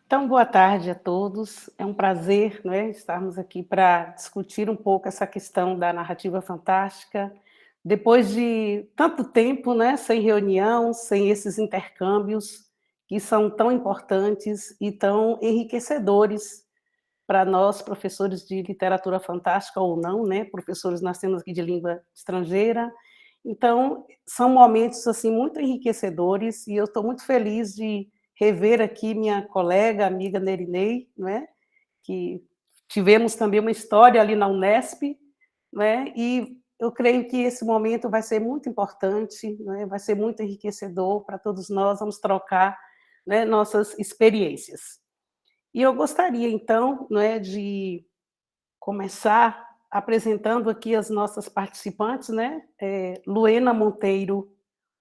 Então, boa tarde a todos. É um prazer, não é, estarmos aqui para discutir um pouco essa questão da narrativa fantástica. Depois de tanto tempo, né, sem reunião, sem esses intercâmbios que são tão importantes e tão enriquecedores para nós, professores de literatura fantástica ou não, né, professores nascemos aqui de língua estrangeira. Então, são momentos assim muito enriquecedores e eu estou muito feliz de rever aqui minha colega, amiga Nerinei, não é? Que tivemos também uma história ali na Unesp, não é? E eu creio que esse momento vai ser muito importante, não é? Vai ser muito enriquecedor para todos nós, vamos trocar, né, nossas experiências. E eu gostaria, então, não é, de começar apresentando aqui as nossas participantes, né? Luena Monteiro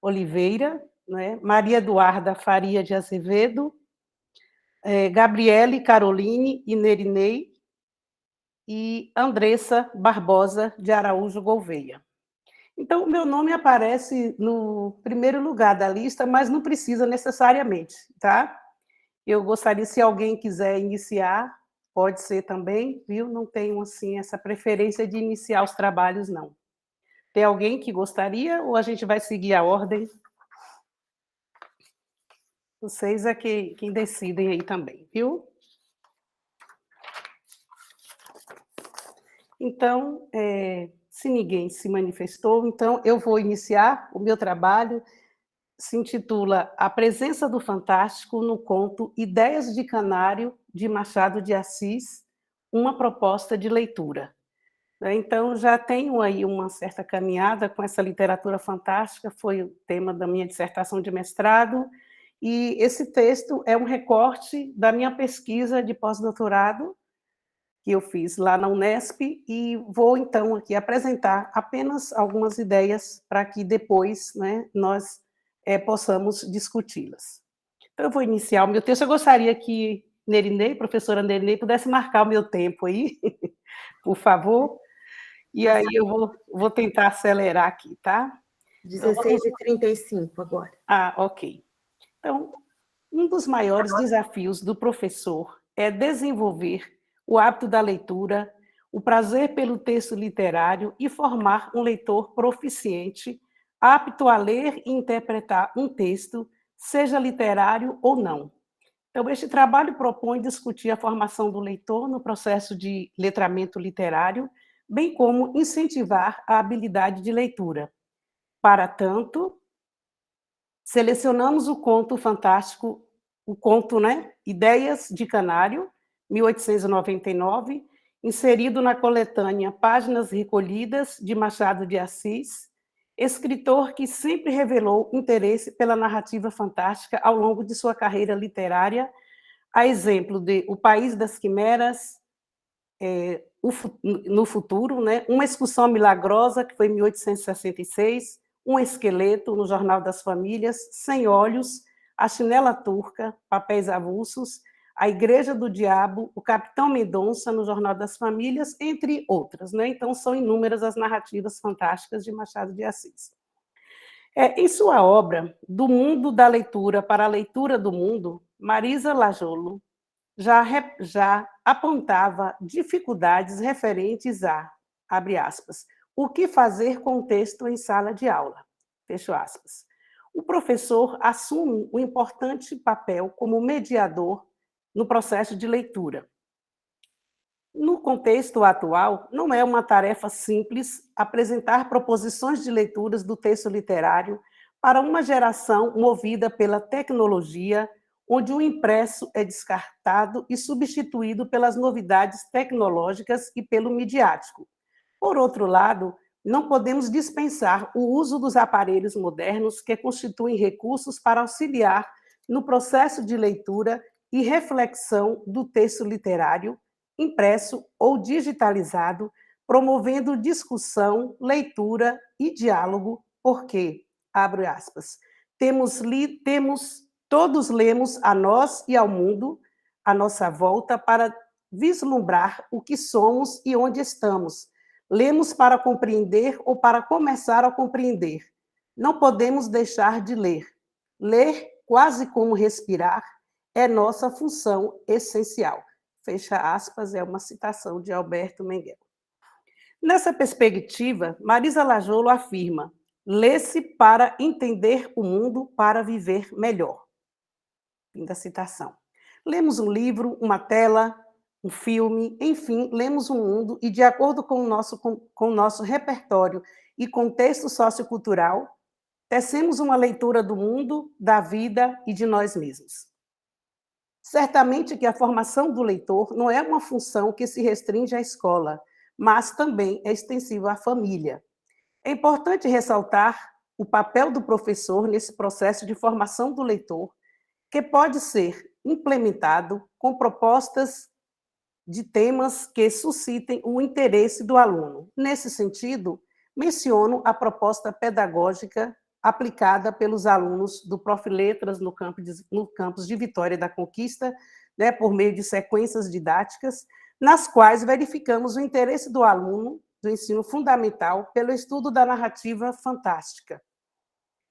Oliveira, né? Maria Eduarda Faria de Azevedo, Gabriele Caroline Inerinei e Andressa Barbosa de Araújo Gouveia. Então, o meu nome aparece no primeiro lugar da lista, mas não precisa necessariamente, tá? Eu gostaria, se alguém quiser iniciar, pode ser também, viu? Não tenho, assim, essa preferência de iniciar os trabalhos, não. Tem alguém que gostaria ou a gente vai seguir a ordem? Vocês é quem decidem aí também, viu? Então, se ninguém se manifestou, então eu vou iniciar o meu trabalho, se intitula A Presença do Fantástico no conto Ideias de Canário, de Machado de Assis, uma proposta de leitura. Então, já tenho aí uma certa caminhada com essa literatura fantástica, foi o tema da minha dissertação de mestrado, e esse texto é um recorte da minha pesquisa de pós-doutorado, que eu fiz lá na Unesp, e vou, então, aqui apresentar apenas algumas ideias para que depois, né, nós possamos discuti-las. Então, eu vou iniciar o meu texto. Eu gostaria que Nerinei, professora Nerinei, pudesse marcar o meu tempo aí, por favor. E aí eu vou tentar acelerar aqui, tá? Então, 16h35 agora. Ok. Então, um dos maiores desafios do professor é desenvolver o hábito da leitura, o prazer pelo texto literário e formar um leitor proficiente, apto a ler e interpretar um texto, seja literário ou não. Então, este trabalho propõe discutir a formação do leitor no processo de letramento literário, bem como incentivar a habilidade de leitura. Para tanto, selecionamos o conto fantástico, o conto, né, Ideias de Canário, 1899, inserido na coletânea Páginas Recolhidas, de Machado de Assis, escritor que sempre revelou interesse pela narrativa fantástica ao longo de sua carreira literária, a exemplo de O País das Quimeras, no futuro, né? Uma Excursão Milagrosa, que foi em 1866, Um Esqueleto, no Jornal das Famílias, Sem Olhos, A Chinela Turca, Papéis Avulsos, A Igreja do Diabo, O Capitão Mendonça, no Jornal das Famílias, entre outras, né? Então, são inúmeras as narrativas fantásticas de Machado de Assis. Em sua obra, Do Mundo da Leitura para a Leitura do Mundo, Marisa Lajolo já apontava dificuldades referentes a, abre aspas, o que fazer com o texto em sala de aula, fecho aspas. O professor assume um importante papel como mediador no processo de leitura. No contexto atual, não é uma tarefa simples apresentar proposições de leituras do texto literário para uma geração movida pela tecnologia, onde o impresso é descartado e substituído pelas novidades tecnológicas e pelo midiático. Por outro lado, não podemos dispensar o uso dos aparelhos modernos que constituem recursos para auxiliar no processo de leitura e reflexão do texto literário, impresso ou digitalizado, promovendo discussão, leitura e diálogo, porque, abre aspas, todos lemos a nós e ao mundo, à nossa volta, para vislumbrar o que somos e onde estamos. Lemos para compreender ou para começar a compreender. Não podemos deixar de ler. Ler, quase como respirar, é nossa função essencial. Fecha aspas, é uma citação de Alberto Menguel. Nessa perspectiva, Marisa Lajolo afirma: lê-se para entender o mundo, para viver melhor. Fim da citação. Lemos um livro, uma tela, um filme, enfim, lemos o mundo e, de acordo com o nosso repertório e contexto sociocultural, tecemos uma leitura do mundo, da vida e de nós mesmos. Certamente que a formação do leitor não é uma função que se restringe à escola, mas também é extensiva à família. É importante ressaltar o papel do professor nesse processo de formação do leitor, que pode ser implementado com propostas de temas que suscitem o interesse do aluno. Nesse sentido, menciono a proposta pedagógica aplicada pelos alunos do Prof. Letras no campus de Vitória da Conquista, né, por meio de sequências didáticas, nas quais verificamos o interesse do aluno do ensino fundamental pelo estudo da narrativa fantástica,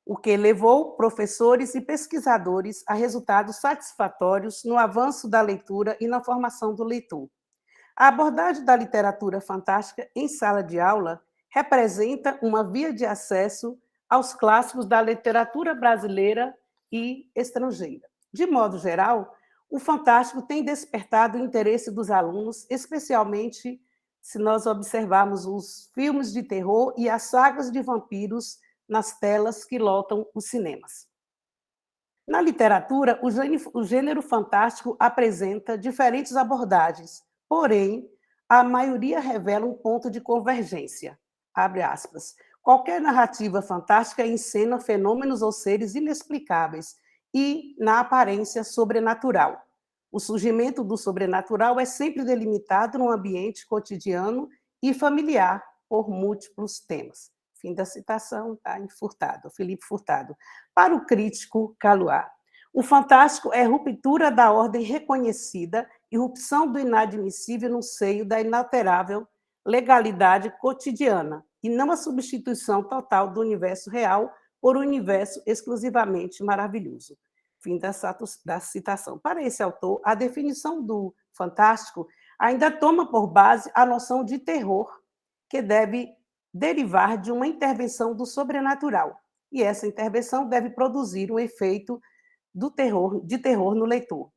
o que levou professores e pesquisadores a resultados satisfatórios no avanço da leitura e na formação do leitor. A abordagem da literatura fantástica em sala de aula representa uma via de acesso aos clássicos da literatura brasileira e estrangeira. De modo geral, o fantástico tem despertado o interesse dos alunos, especialmente se nós observarmos os filmes de terror e as sagas de vampiros nas telas que lotam os cinemas. Na literatura, o gênero fantástico apresenta diferentes abordagens, porém, a maioria revela um ponto de convergência. Abre aspas. Qualquer narrativa fantástica encena fenômenos ou seres inexplicáveis e, na aparência, sobrenatural. O surgimento do sobrenatural é sempre delimitado num ambiente cotidiano e familiar por múltiplos temas. Fim da citação, está em Furtado, Felipe Furtado. Para o crítico Caluá, o fantástico é ruptura da ordem reconhecida, irrupção do inadmissível no seio da inalterável legalidade cotidiana, e não a substituição total do universo real por um universo exclusivamente maravilhoso. Fim da citação. Para esse autor, a definição do fantástico ainda toma por base a noção de terror, que deve derivar de uma intervenção do sobrenatural, e essa intervenção deve produzir um efeito de terror no leitor.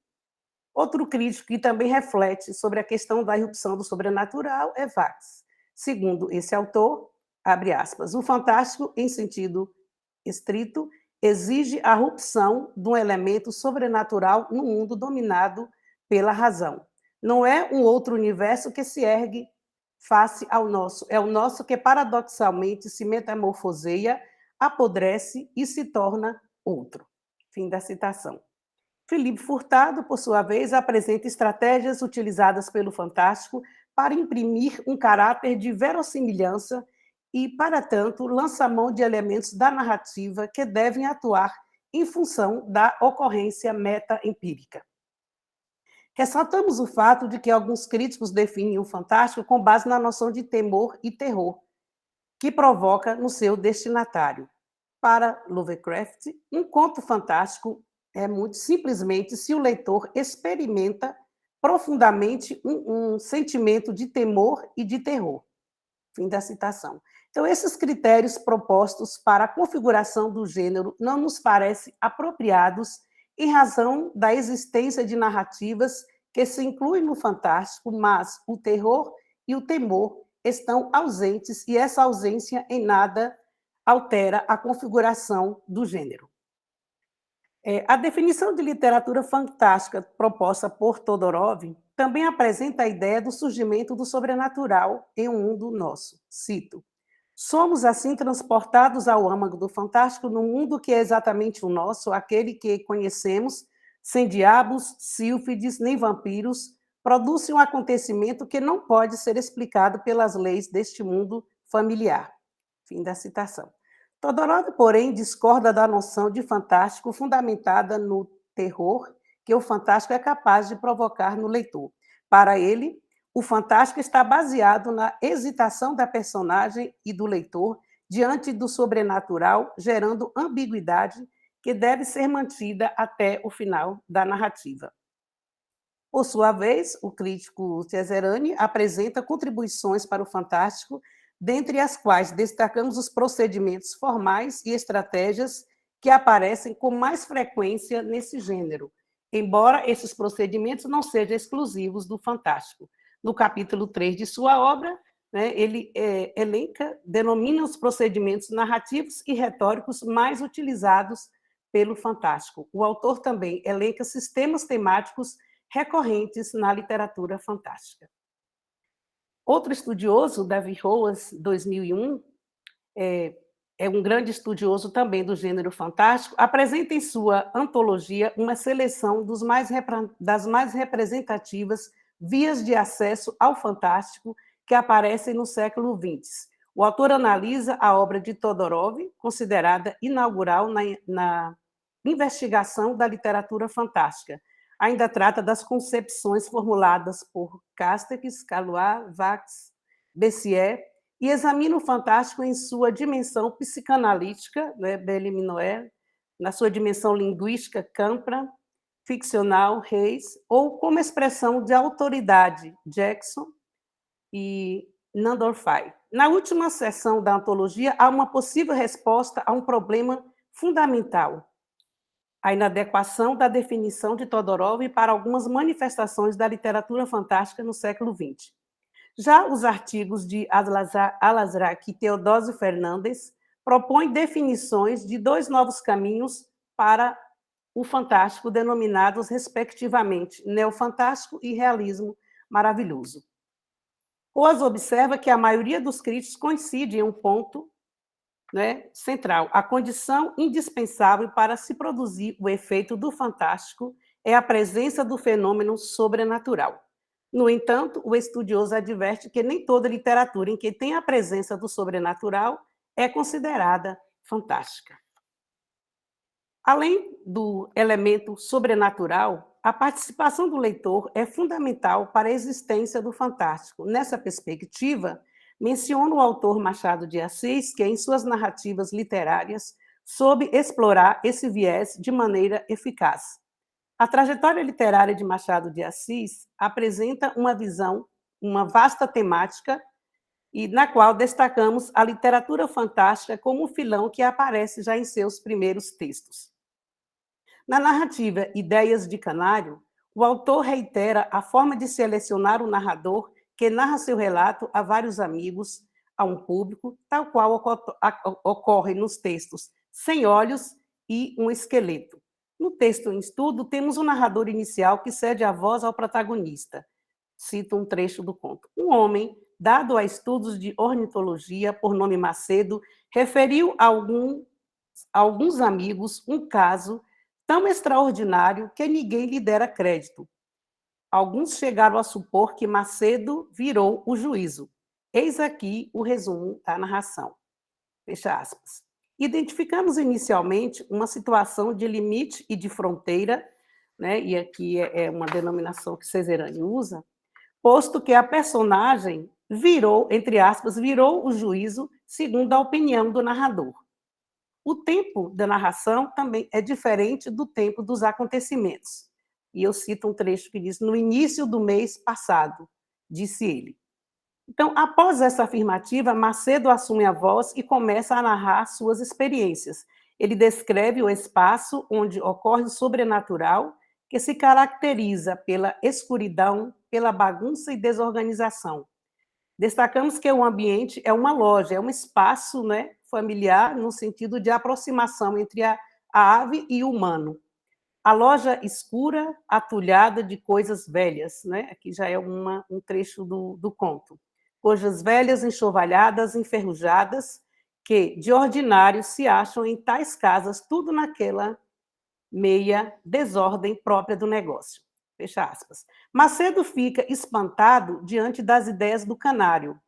Outro crítico que também reflete sobre a questão da irrupção do sobrenatural é Vaz. Segundo esse autor, abre aspas, o fantástico, em sentido estrito, exige a rupção de um elemento sobrenatural no mundo dominado pela razão. Não é um outro universo que se ergue face ao nosso, é o nosso que paradoxalmente se metamorfoseia, apodrece e se torna outro. Fim da citação. Felipe Furtado, por sua vez, apresenta estratégias utilizadas pelo fantástico para imprimir um caráter de verossimilhança e, para tanto, lança mão de elementos da narrativa que devem atuar em função da ocorrência meta-empírica. Ressaltamos o fato de que alguns críticos definem o fantástico com base na noção de temor e terror, que provoca no seu destinatário. Para Lovecraft, um conto fantástico é muito simplesmente se o leitor experimenta profundamente um sentimento de temor e de terror. Fim da citação. Então, esses critérios propostos para a configuração do gênero não nos parecem apropriados em razão da existência de narrativas que se incluem no fantástico, mas o terror e o temor estão ausentes e essa ausência em nada altera a configuração do gênero. A definição de literatura fantástica proposta por Todorov também apresenta a ideia do surgimento do sobrenatural em um mundo nosso. Cito: somos assim transportados ao âmago do fantástico num mundo que é exatamente o nosso, aquele que conhecemos, sem diabos, sílfides, nem vampiros, produz um acontecimento que não pode ser explicado pelas leis deste mundo familiar. Fim da citação. Todorov, porém, discorda da noção de fantástico fundamentada no terror que o fantástico é capaz de provocar no leitor. Para ele, o fantástico está baseado na hesitação da personagem e do leitor diante do sobrenatural, gerando ambiguidade que deve ser mantida até o final da narrativa. Por sua vez, o crítico Cesarani apresenta contribuições para o fantástico, dentre as quais destacamos os procedimentos formais e estratégias que aparecem com mais frequência nesse gênero, embora esses procedimentos não sejam exclusivos do fantástico. No capítulo 3 de sua obra, né, ele denomina os procedimentos narrativos e retóricos mais utilizados pelo fantástico. O autor também elenca sistemas temáticos recorrentes na literatura fantástica. Outro estudioso, Davi Roas, 2001, é um grande estudioso também do gênero fantástico, apresenta em sua antologia uma seleção das mais representativas vias de acesso ao fantástico que aparecem no século XX. O autor analisa a obra de Todorov, considerada inaugural na investigação da literatura fantástica. Ainda trata das concepções formuladas por Castex, Calois, Vax, Bessier, e examina o fantástico em sua dimensão psicanalítica, né, Bellamy-Noël, na sua dimensão linguística, Campra, ficcional, Reis, ou como expressão de autoridade, Jackson e Nandorfai. Na última seção da antologia, há uma possível resposta a um problema fundamental: a inadequação da definição de Todorov para algumas manifestações da literatura fantástica no século XX. Já os artigos de Alazrak e Teodósio Fernandes propõem definições de dois novos caminhos para o fantástico, denominados, respectivamente, neofantástico e realismo maravilhoso. Roas observa que a maioria dos críticos coincide em um ponto, né, central: a condição indispensável para se produzir o efeito do fantástico é a presença do fenômeno sobrenatural. No entanto, o estudioso adverte que nem toda literatura em que tem a presença do sobrenatural é considerada fantástica. Além do elemento sobrenatural, a participação do leitor é fundamental para a existência do fantástico. Nessa perspectiva, menciona o autor Machado de Assis que, em suas narrativas literárias, soube explorar esse viés de maneira eficaz. A trajetória literária de Machado de Assis apresenta uma visão, uma vasta temática, e na qual destacamos a literatura fantástica como um filão que aparece já em seus primeiros textos. Na narrativa Ideias de Canário, o autor reitera a forma de selecionar o narrador que narra seu relato a vários amigos, a um público, tal qual ocorre nos textos Sem Olhos e Um Esqueleto. No texto em estudo, temos um narrador inicial que cede a voz ao protagonista. Cito um trecho do conto. Um homem, dado a estudos de ornitologia, por nome Macedo, referiu a alguns amigos um caso tão extraordinário que ninguém lhe dera crédito. Alguns chegaram a supor que Macedo virou o juízo. Eis aqui o resumo da narração. Fecha aspas. Identificamos inicialmente uma situação de limite e de fronteira, né, e aqui é uma denominação que Cesarani usa, posto que a personagem virou, entre aspas, virou o juízo segundo a opinião do narrador. O tempo da narração também é diferente do tempo dos acontecimentos. E eu cito um trecho que diz: no início do mês passado, disse ele. Então, após essa afirmativa, Macedo assume a voz e começa a narrar suas experiências. Ele descreve o espaço onde ocorre o sobrenatural, que se caracteriza pela escuridão, pela bagunça e desorganização. Destacamos que o ambiente é uma loja, é um espaço, né, familiar, no sentido de aproximação entre a ave e o humano. A loja escura, atulhada de coisas velhas, né? Aqui já é um trecho do conto. Coisas velhas, enxovalhadas, enferrujadas, que, de ordinário, se acham em tais casas, tudo naquela meia desordem própria do negócio. Fecha aspas. Macedo fica espantado diante das ideias do canário.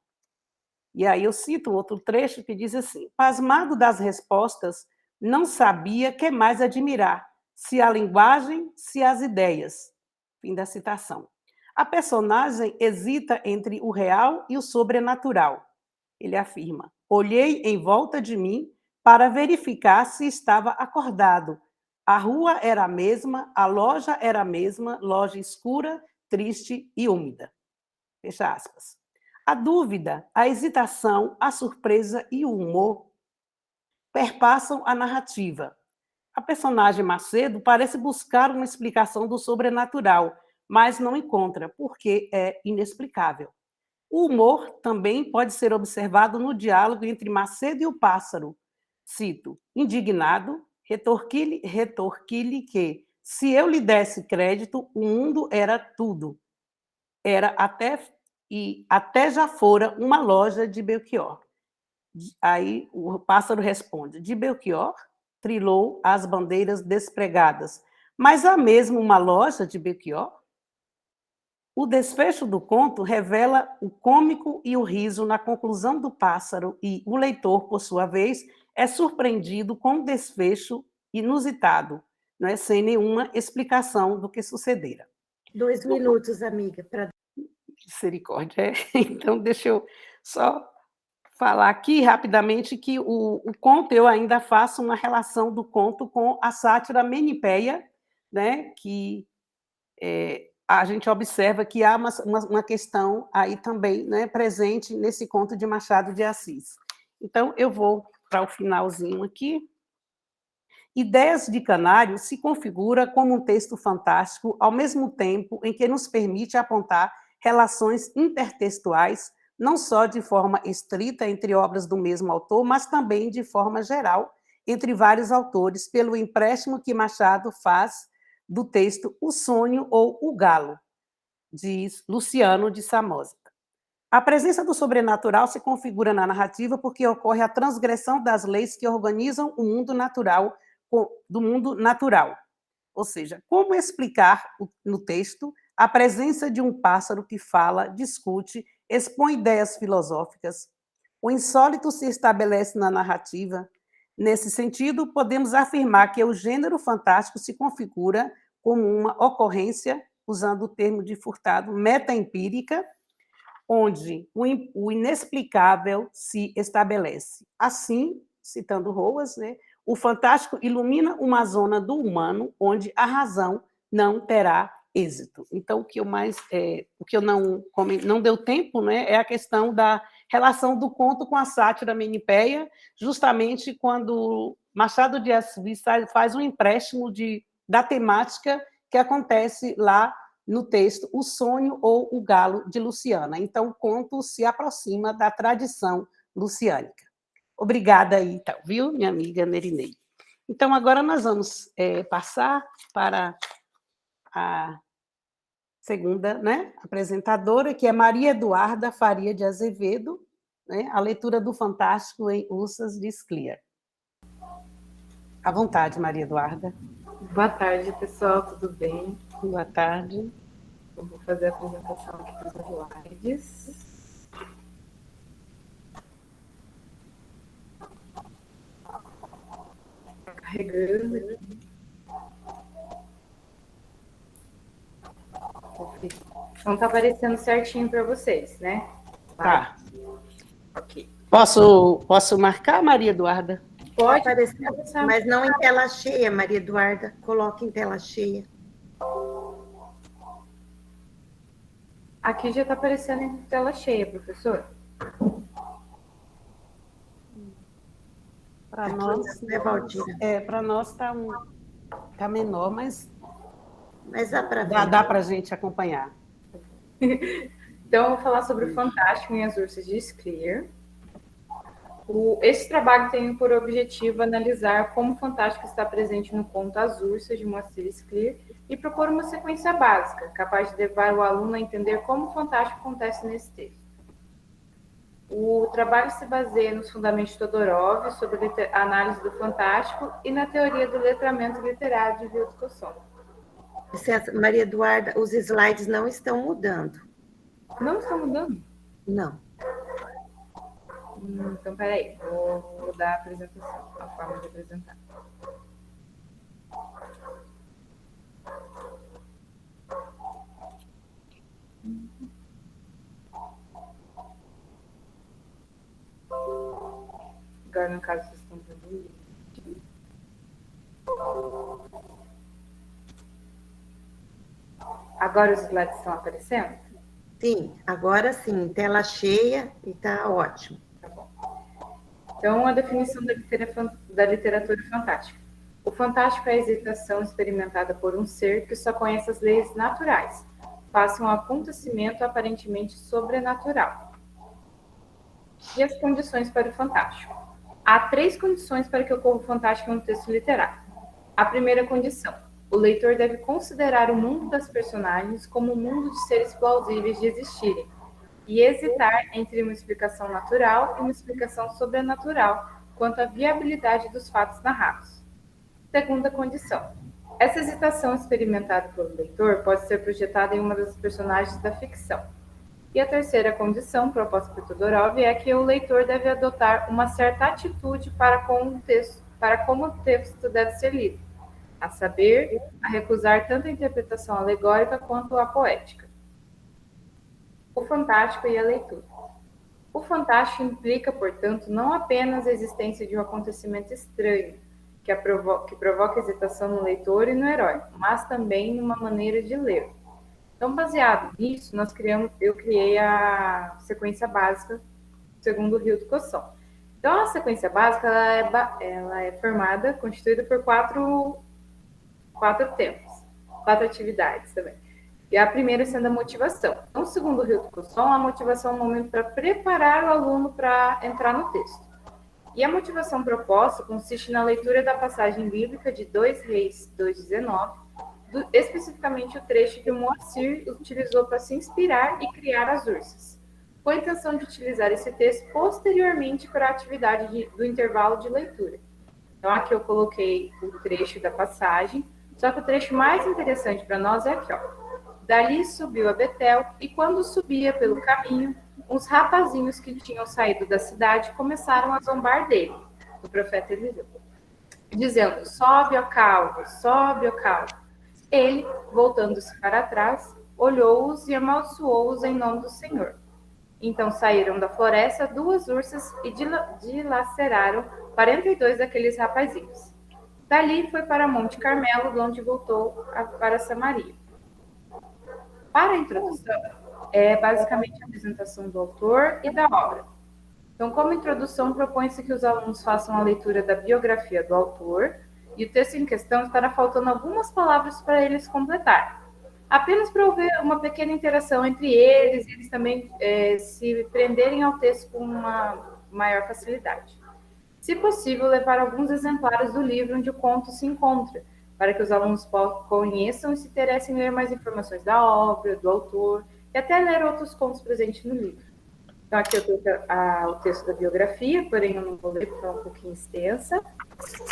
E aí eu cito outro trecho que diz assim: pasmado das respostas, não sabia que mais admirar, se a linguagem, se as ideias. Fim da citação. A personagem hesita entre o real e o sobrenatural. Ele afirma: olhei em volta de mim, para verificar se estava acordado. A rua era a mesma, a loja era a mesma, loja escura, triste e úmida. Fecha aspas. A dúvida, a hesitação, a surpresa e o humor perpassam a narrativa. A personagem Macedo parece buscar uma explicação do sobrenatural, mas não encontra, porque é inexplicável. O humor também pode ser observado no diálogo entre Macedo e o pássaro. Cito: indignado, retorqui-lhe que, se eu lhe desse crédito, o mundo era tudo. Era até já fora uma loja de Belchior. Aí o pássaro responde: de Belchior? Trilou as bandeiras despregadas. Mas há mesmo uma loja de Belchior? O desfecho do conto revela o cômico e o riso na conclusão do pássaro, e o leitor, por sua vez, é surpreendido com um desfecho inusitado, não é? Sem nenhuma explicação do que sucedera. 2 minutos, amiga, para. Misericórdia. Então, deixa eu só falar aqui rapidamente que o conto, eu ainda faço uma relação do conto com a sátira Menipeia, né, que a gente observa que há uma questão aí também, né, presente nesse conto de Machado de Assis. Então, eu vou para o finalzinho aqui. Ideias de Canário se configura como um texto fantástico, ao mesmo tempo em que nos permite apontar relações intertextuais, não só de forma estrita entre obras do mesmo autor, mas também de forma geral entre vários autores, pelo empréstimo que Machado faz do texto O Sonho ou O Galo, diz Luciano de Samosata. A presença do sobrenatural se configura na narrativa porque ocorre a transgressão das leis que organizam o mundo natural do mundo natural. Ou seja, como explicar no texto a presença de um pássaro que fala, discute, expõe ideias filosóficas? O insólito se estabelece na narrativa. Nesse sentido, podemos afirmar que o gênero fantástico se configura como uma ocorrência, usando o termo de Furtado, metaempírica, onde o inexplicável se estabelece. Assim, citando Roas, né, o fantástico ilumina uma zona do humano onde a razão não terá êxito. Então, o que eu não deu tempo, né, é a questão da relação do conto com a sátira Menipeia, justamente quando Machado de Assis faz um empréstimo da temática que acontece lá no texto O Sonho ou O Galo, de Luciana. Então, o conto se aproxima da tradição luciânica. Obrigada aí, então, viu, minha amiga Nerinei? Então, agora nós vamos passar para a segunda, né, apresentadora, que é Maria Eduarda Faria de Azevedo, né, a leitura do Fantástico em Ursas de Scliar. À vontade, Maria Eduarda. Boa tarde, pessoal, tudo bem? Boa tarde. Eu vou fazer a apresentação aqui dos slides. Carregando aqui. Então tá aparecendo certinho para vocês, né? Tá. Ok. Posso marcar, Maria Eduarda? Pode aparecer, mas não em tela cheia, Maria Eduarda. Coloque em tela cheia. Aqui já está aparecendo em tela cheia, professor. Para nós, né, Valdira? Para nós tá menor, mas dá para ver. Dá para a gente acompanhar. Então, eu vou falar sobre o Fantástico em As Ursas de Scliar. Esse trabalho tem por objetivo analisar como o fantástico está presente no conto As Ursas, de Moacir Scliar, e propor uma sequência básica, capaz de levar o aluno a entender como o fantástico acontece nesse texto. O trabalho se baseia nos fundamentos de Todorov sobre a análise do fantástico e na teoria do letramento literário de Vildt-Kosson. Maria Eduarda, os slides não estão mudando. Não estão mudando? Não. Então, peraí, vou mudar a apresentação, a forma de apresentar. Agora, no caso, vocês estão vendo Agora os slides estão aparecendo? Sim, agora sim, tela cheia e está ótimo. Tá bom. Então, a definição da literatura fantástica. O fantástico é a hesitação experimentada por um ser que só conhece as leis naturais, face a um acontecimento aparentemente sobrenatural. E as condições para o fantástico? Há 3 condições para que ocorra o fantástico em um texto literário. A primeira condição: o leitor deve considerar o mundo das personagens como um mundo de seres plausíveis de existirem, e hesitar entre uma explicação natural e uma explicação sobrenatural quanto à viabilidade dos fatos narrados. Segunda condição: essa hesitação experimentada pelo leitor pode ser projetada em uma das personagens da ficção. E a terceira condição, proposta por Todorov, é que o leitor deve adotar uma certa atitude para como o texto deve ser lido, a saber, a recusar tanto a interpretação alegórica quanto a poética. O fantástico e a leitura. O fantástico implica, portanto, não apenas a existência de um acontecimento estranho, que provoca hesitação no leitor e no herói, mas também numa maneira de ler. Então, baseado nisso, eu criei a sequência básica segundo o Hilton Cosson. Então, a sequência básica ela é constituída por quatro tempos, 4 atividades também. E a primeira sendo a motivação. Então, segundo o Hilton Cosson, a motivação é um momento para preparar o aluno para entrar no texto. E a motivação proposta consiste na leitura da passagem bíblica de 2 Reis 2,19, especificamente o trecho que o Moacir utilizou para se inspirar e criar as ursas, com a intenção de utilizar esse texto posteriormente para a atividade do intervalo de leitura. Então, aqui eu coloquei o trecho da passagem, só que o trecho mais interessante para nós é aqui, ó. Dali subiu a Betel, e quando subia pelo caminho, uns rapazinhos que tinham saído da cidade começaram a zombar dele, do profeta Eliseu, dizendo: sobe, ó calvo, sobe, ó calvo. Ele, voltando-se para trás, olhou-os e amaldiçoou-os em nome do Senhor. Então saíram da floresta 2 ursas e dilaceraram 42 daqueles rapazinhos. Dali foi para Monte Carmelo, de onde voltou para Samaria. Para a introdução, é basicamente a apresentação do autor e da obra. Então, como introdução, propõe-se que os alunos façam a leitura da biografia do autor, e o texto em questão estará faltando algumas palavras para eles completarem. Apenas para haver uma pequena interação entre eles, e eles também se prenderem ao texto com uma maior facilidade. Se possível, levar alguns exemplares do livro onde o conto se encontra, para que os alunos conheçam e se interessem em ler mais informações da obra, do autor, e até ler outros contos presentes no livro. Então, aqui eu tenho o texto da biografia, porém eu não vou ler porque é um pouquinho extensa.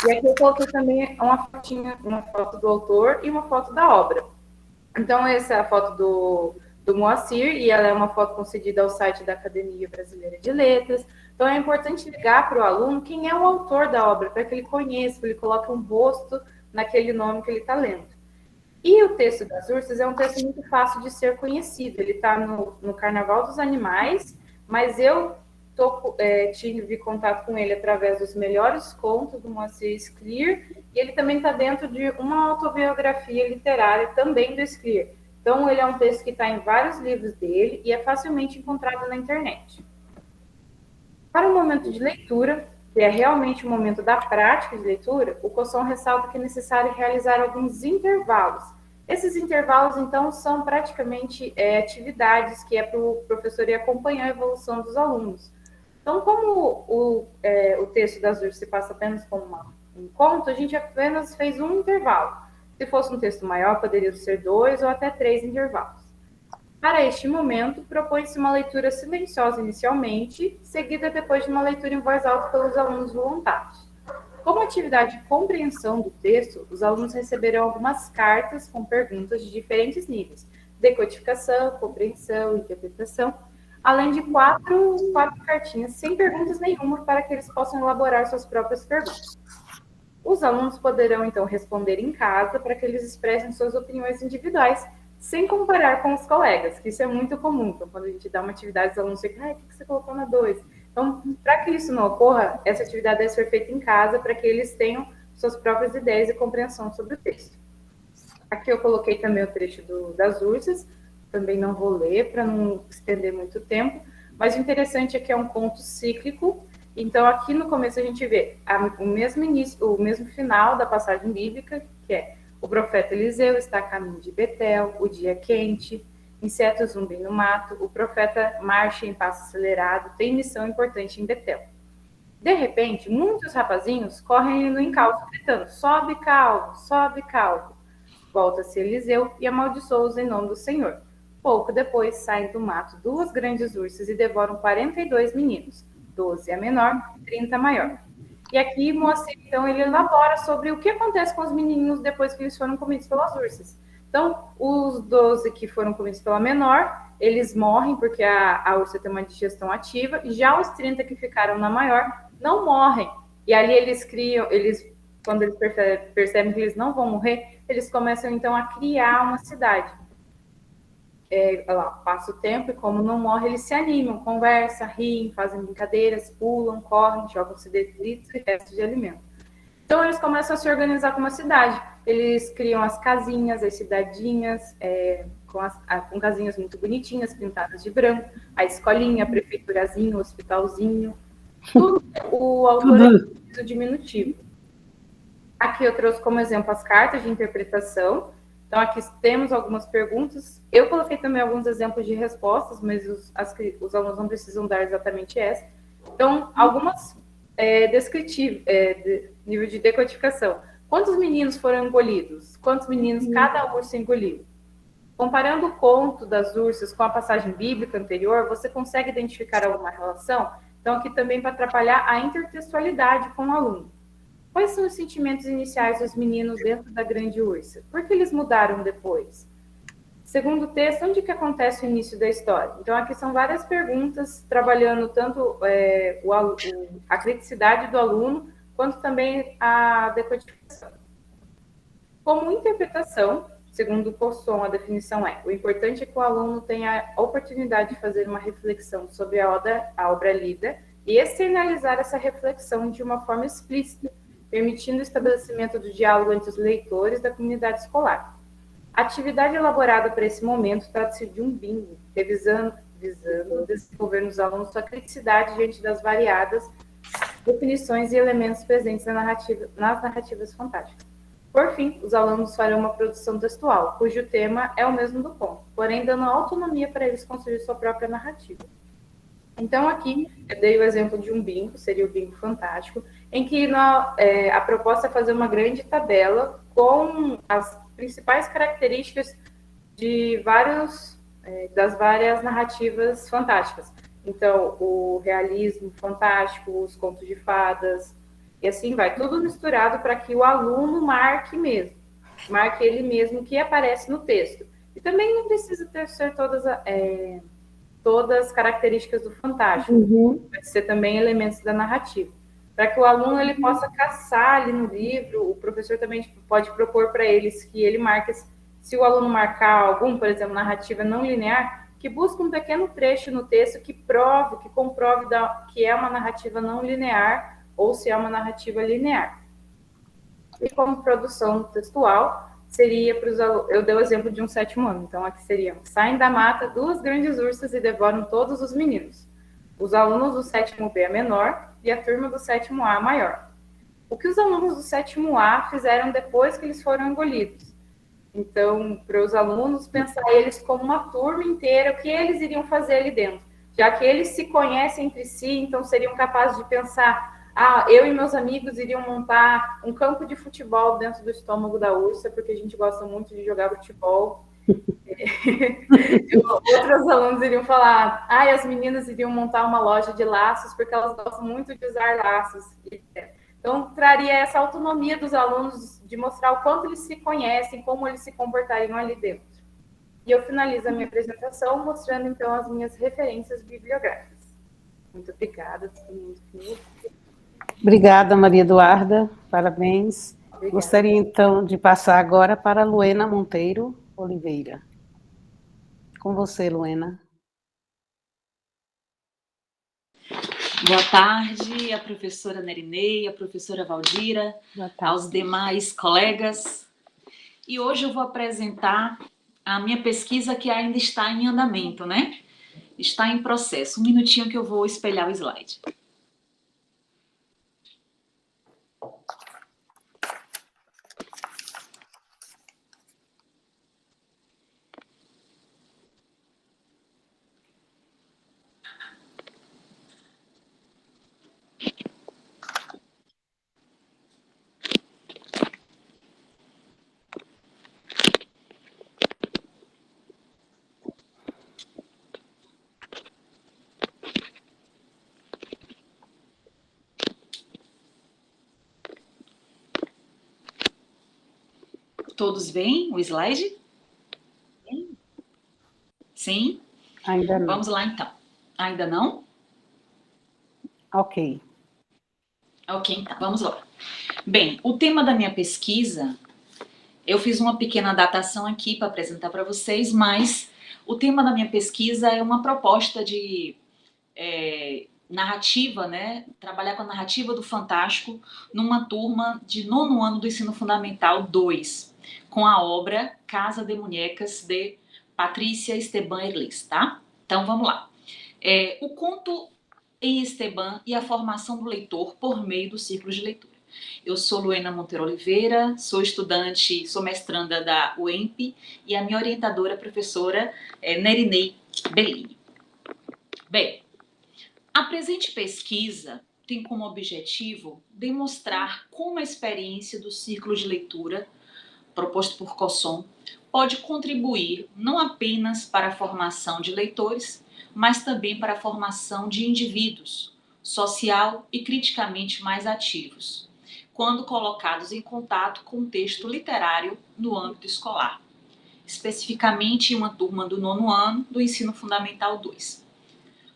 E aqui eu coloquei também uma foto do autor e uma foto da obra. Então, essa é a foto do Moacir, e ela é uma foto concedida ao site da Academia Brasileira de Letras. Então, é importante ligar para o aluno quem é o autor da obra, para que ele conheça, para que ele coloque um rosto naquele nome que ele está lendo. E o texto das ursas é um texto muito fácil de ser conhecido. Ele está no Carnaval dos Animais, mas eu tive contato com ele através dos melhores contos do Moacir Scliar, e ele também está dentro de uma autobiografia literária também do Scliar. Então, ele é um texto que está em vários livros dele e é facilmente encontrado na internet. Para o momento de leitura, que é realmente o momento da prática de leitura, o Cosson ressalta que é necessário realizar alguns intervalos. Esses intervalos, então, são praticamente atividades que é para o professor ir acompanhar a evolução dos alunos. Então, como o texto das ursas se passa apenas como um conto, a gente apenas fez um intervalo. Se fosse um texto maior, poderia ser 2 ou até 3 intervalos. Para este momento, propõe-se uma leitura silenciosa inicialmente, seguida depois de uma leitura em voz alta pelos alunos voluntários. Como atividade de compreensão do texto, os alunos receberão algumas cartas com perguntas de diferentes níveis: decodificação, compreensão, interpretação, além de quatro cartinhas sem perguntas nenhuma para que eles possam elaborar suas próprias perguntas. Os alunos poderão, então, responder em casa para que eles expressem suas opiniões individuais, sem comparar com os colegas, que isso é muito comum. Então, quando a gente dá uma atividade, os alunos ficam: o que você colocou na 2? Então, para que isso não ocorra, essa atividade deve ser feita em casa para que eles tenham suas próprias ideias e compreensão sobre o texto. Aqui eu coloquei também o trecho das ursas, também não vou ler para não estender muito tempo, mas o interessante é que é um conto cíclico. Então, aqui no começo a gente vê o mesmo início, o mesmo final da passagem bíblica, que é o profeta Eliseu está a caminho de Betel, o dia é quente, insetos zumbem no mato, o profeta marcha em passo acelerado, tem missão importante em Betel. De repente, muitos rapazinhos correm no encalço, gritando, sobe calvo, sobe calvo. Volta-se Eliseu e amaldiçoa-os em nome do Senhor. Pouco depois, saem do mato 2 grandes ursas e devoram 42 meninos, 12 a menor, 30 a maior. E aqui Moacir, então, ele elabora sobre o que acontece com os meninos depois que eles foram comidos pelas ursas. Então, os 12 que foram comidos pela menor, eles morrem porque a ursa tem uma digestão ativa, e já os 30 que ficaram na maior não morrem. E ali eles criam, quando eles percebem que eles não vão morrer, eles começam então a criar uma cidade. Passa o tempo e como não morre, eles se animam, conversam, riem, fazem brincadeiras, pulam, correm, jogam-se detritos e restos de alimento. Então eles começam a se organizar como uma cidade. Eles criam as casinhas, as cidadinhas, com casinhas muito bonitinhas, pintadas de branco, a escolinha, a prefeiturazinho, o hospitalzinho. Tudo o autor é o diminutivo. Aqui eu trouxe como exemplo as cartas de interpretação. Então, aqui temos algumas perguntas. Eu coloquei também alguns exemplos de respostas, mas os alunos não precisam dar exatamente essa. Então, algumas descritivas, nível de decodificação. Quantos meninos foram engolidos? Quantos meninos cada urso engoliu? Comparando o conto das ursas com a passagem bíblica anterior, você consegue identificar alguma relação? Então, aqui também para atrapalhar a intertextualidade com o aluno. Quais são os sentimentos iniciais dos meninos dentro da grande ursa? Por que eles mudaram depois? Segundo o texto, onde que acontece o início da história? Então, aqui são várias perguntas, trabalhando tanto a criticidade do aluno, quanto também a decodificação. Como interpretação, segundo o Posson, a definição é: o importante é que o aluno tenha a oportunidade de fazer uma reflexão sobre a obra lida e externalizar essa reflexão de uma forma explícita, permitindo o estabelecimento do diálogo entre os leitores da comunidade escolar. A atividade elaborada para esse momento trata-se de um bingo, visando desenvolver nos alunos sua criticidade diante das variadas definições e elementos presentes nas narrativas fantásticas. Por fim, os alunos farão uma produção textual, cujo tema é o mesmo do conto, porém dando autonomia para eles construir sua própria narrativa. Então, aqui, eu dei o exemplo de um bingo, seria o bingo fantástico, em que a proposta é fazer uma grande tabela com as principais características de das várias narrativas fantásticas. Então, o realismo fantástico, os contos de fadas, e assim vai, tudo misturado para que o aluno marque ele mesmo o que aparece no texto. E também não precisa ser todas as características do fantástico, vai ser também elementos da narrativa. Para que o aluno ele possa caçar ali no livro, o professor também pode propor para eles que ele marque, se o aluno marcar algum, por exemplo, narrativa não linear, que busque um pequeno trecho no texto que comprove que é uma narrativa não linear ou se é uma narrativa linear. E como produção textual, seria para os alunos, eu dei o exemplo de um 7º ano, então aqui seriam: saem da mata 2 grandes ursas e devoram todos os meninos. Os alunos do 7º B é menor e a turma do 7º A maior. O que os alunos do 7º A fizeram depois que eles foram engolidos? Então, para os alunos, pensar eles como uma turma inteira, o que eles iriam fazer ali dentro. Já que eles se conhecem entre si, então seriam capazes de pensar: eu e meus amigos iriam montar um campo de futebol dentro do estômago da ursa, porque a gente gosta muito de jogar futebol. Outros alunos iriam falar: as meninas iriam montar uma loja de laços, porque elas gostam muito de usar laços. Então, traria essa autonomia dos alunos de mostrar o quanto eles se conhecem, como eles se comportariam ali dentro. E eu finalizo a minha apresentação mostrando, então, as minhas referências bibliográficas. Muito obrigada. Obrigada, Maria Eduarda. Parabéns. Obrigada. Gostaria, então, de passar agora para a Luena Monteiro Oliveira. Com você, Luena. Boa tarde, a professora Nerinei, a professora Valdira, aos demais colegas. E hoje eu vou apresentar a minha pesquisa que ainda está em andamento, né? Está em processo. Um minutinho que eu vou espelhar o slide. Todos veem o slide? Sim? Ainda não. Vamos lá, então. Ainda não? Ok. Ok, então, vamos lá. Bem, o tema da minha pesquisa, eu fiz uma pequena datação aqui para apresentar para vocês, mas o tema da minha pesquisa é uma proposta de narrativa, né? Trabalhar com a narrativa do Fantástico numa turma de 9º ano do Ensino Fundamental 2, com a obra Casa de Bonecas, de Patrícia Esteban Erles, tá? Então, vamos lá. O conto em Esteban e a formação do leitor por meio do círculo de leitura. Eu sou Luena Monteiro Oliveira, sou estudante, sou mestranda da UEMP e a minha orientadora, a professora Nerinei Bellini. Bem, a presente pesquisa tem como objetivo demonstrar como a experiência do círculo de leitura, proposto por Cosson, pode contribuir não apenas para a formação de leitores, mas também para a formação de indivíduos, social e criticamente mais ativos, quando colocados em contato com o texto literário no âmbito escolar, especificamente em uma turma do 9º ano do Ensino Fundamental 2.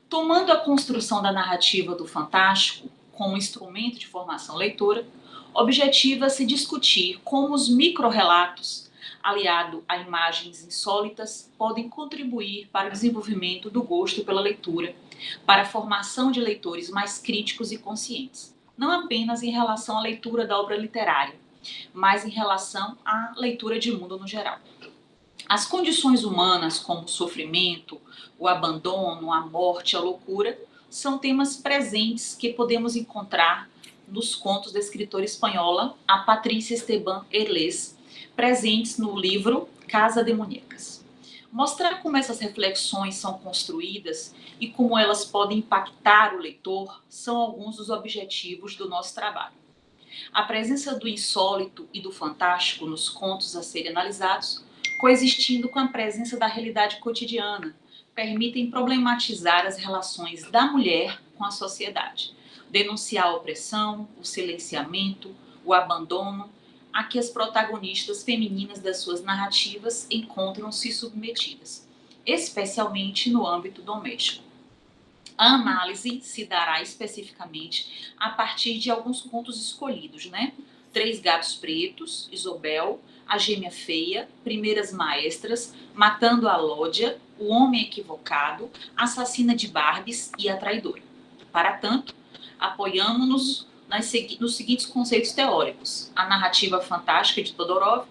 Tomando a construção da narrativa do Fantástico como instrumento de formação leitora, objetiva-se discutir como os microrrelatos, aliado a imagens insólitas, podem contribuir para o desenvolvimento do gosto pela leitura, para a formação de leitores mais críticos e conscientes, não apenas em relação à leitura da obra literária, mas em relação à leitura de mundo no geral. As condições humanas, como o sofrimento, o abandono, a morte, a loucura, são temas presentes que podemos encontrar nos contos da escritora espanhola, a Patrícia Esteban Erles, presentes no livro Casa de Bonecas. Mostrar como essas reflexões são construídas e como elas podem impactar o leitor são alguns dos objetivos do nosso trabalho. A presença do insólito e do fantástico nos contos a serem analisados, coexistindo com a presença da realidade cotidiana, permitem problematizar as relações da mulher com a sociedade, denunciar a opressão, o silenciamento, o abandono, a que as protagonistas femininas das suas narrativas encontram-se submetidas, especialmente no âmbito doméstico. A análise se dará especificamente a partir de alguns contos escolhidos, né? 3 Gatos Pretos, Isobel, A Gêmea Feia, Primeiras Maestras, Matando a Lódia, O Homem Equivocado, Assassina de Barbies e A Traidora. Para tanto, apoiamos-nos nos seguintes conceitos teóricos: a narrativa fantástica de Todorov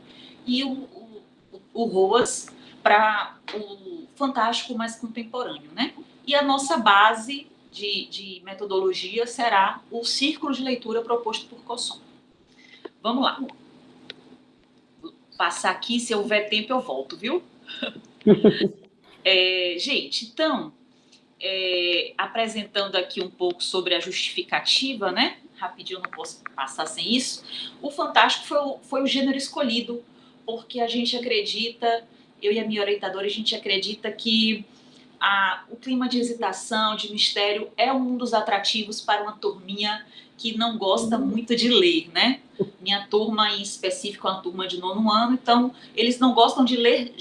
e o Roas para o fantástico mais contemporâneo, né? E a nossa base de metodologia será o círculo de leitura proposto por Cosson. Vamos lá. Vou passar aqui, se houver tempo eu volto, viu? Gente, então, apresentando aqui um pouco sobre a justificativa, né? Rapidinho, eu não posso passar sem isso. O fantástico foi o gênero escolhido, porque a gente acredita, eu e a minha orientadora, a gente acredita que o clima de hesitação, de mistério, é um dos atrativos para uma turminha que não gosta muito de ler, né? Minha turma em específico é uma turma de 9º ano, então eles não gostam de ler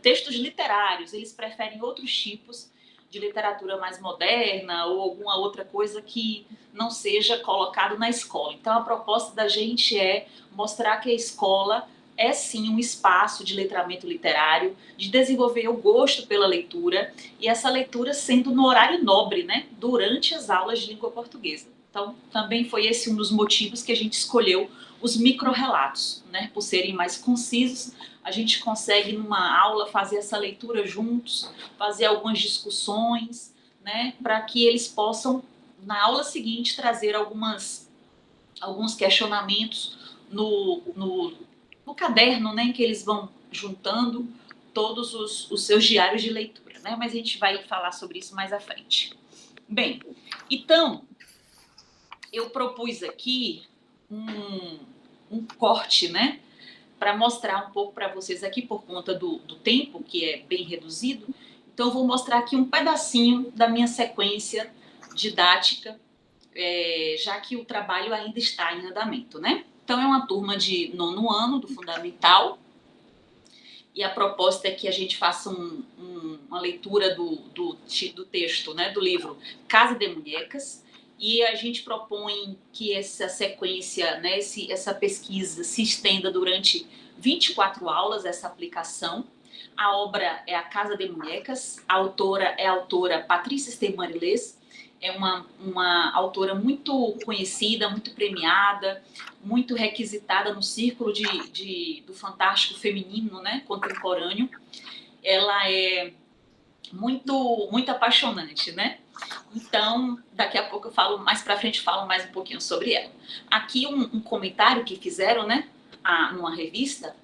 textos literários, eles preferem outros tipos de literatura mais moderna ou alguma outra coisa que não seja colocado na escola. Então a proposta da gente é mostrar que a escola é sim um espaço de letramento literário, de desenvolver o gosto pela leitura, e essa leitura sendo no horário nobre, né, durante as aulas de língua portuguesa. Então, também foi esse um dos motivos que a gente escolheu os microrrelatos, né, por serem mais concisos. A gente consegue, numa aula, fazer essa leitura juntos, fazer algumas discussões, né, para que eles possam, na aula seguinte, trazer alguns questionamentos no caderno, né, em que eles vão juntando todos os seus diários de leitura, né? Mas a gente vai falar sobre isso mais à frente. Bem, então, eu propus aqui um corte, né, para mostrar um pouco para vocês aqui, por conta do tempo, que é bem reduzido. Então, eu vou mostrar aqui um pedacinho da minha sequência didática, já que o trabalho ainda está em andamento, né? Então, é uma turma de 9º ano do Fundamental, e a proposta é que a gente faça uma leitura do texto, né, do livro Casa de Munhecas, e a gente propõe que essa sequência, né, essa pesquisa se estenda durante 24 aulas, essa aplicação. A obra é A Casa de Munhecas, a autora é a autora Patrícia Esteban Irlez, é uma autora muito conhecida, muito premiada, muito requisitada no círculo do fantástico feminino, né, contemporâneo. Ela é muito apaixonante, né? Então, daqui a pouco eu falo, mais para frente, falo mais um pouquinho sobre ela. Aqui um comentário que fizeram, né, numa revista,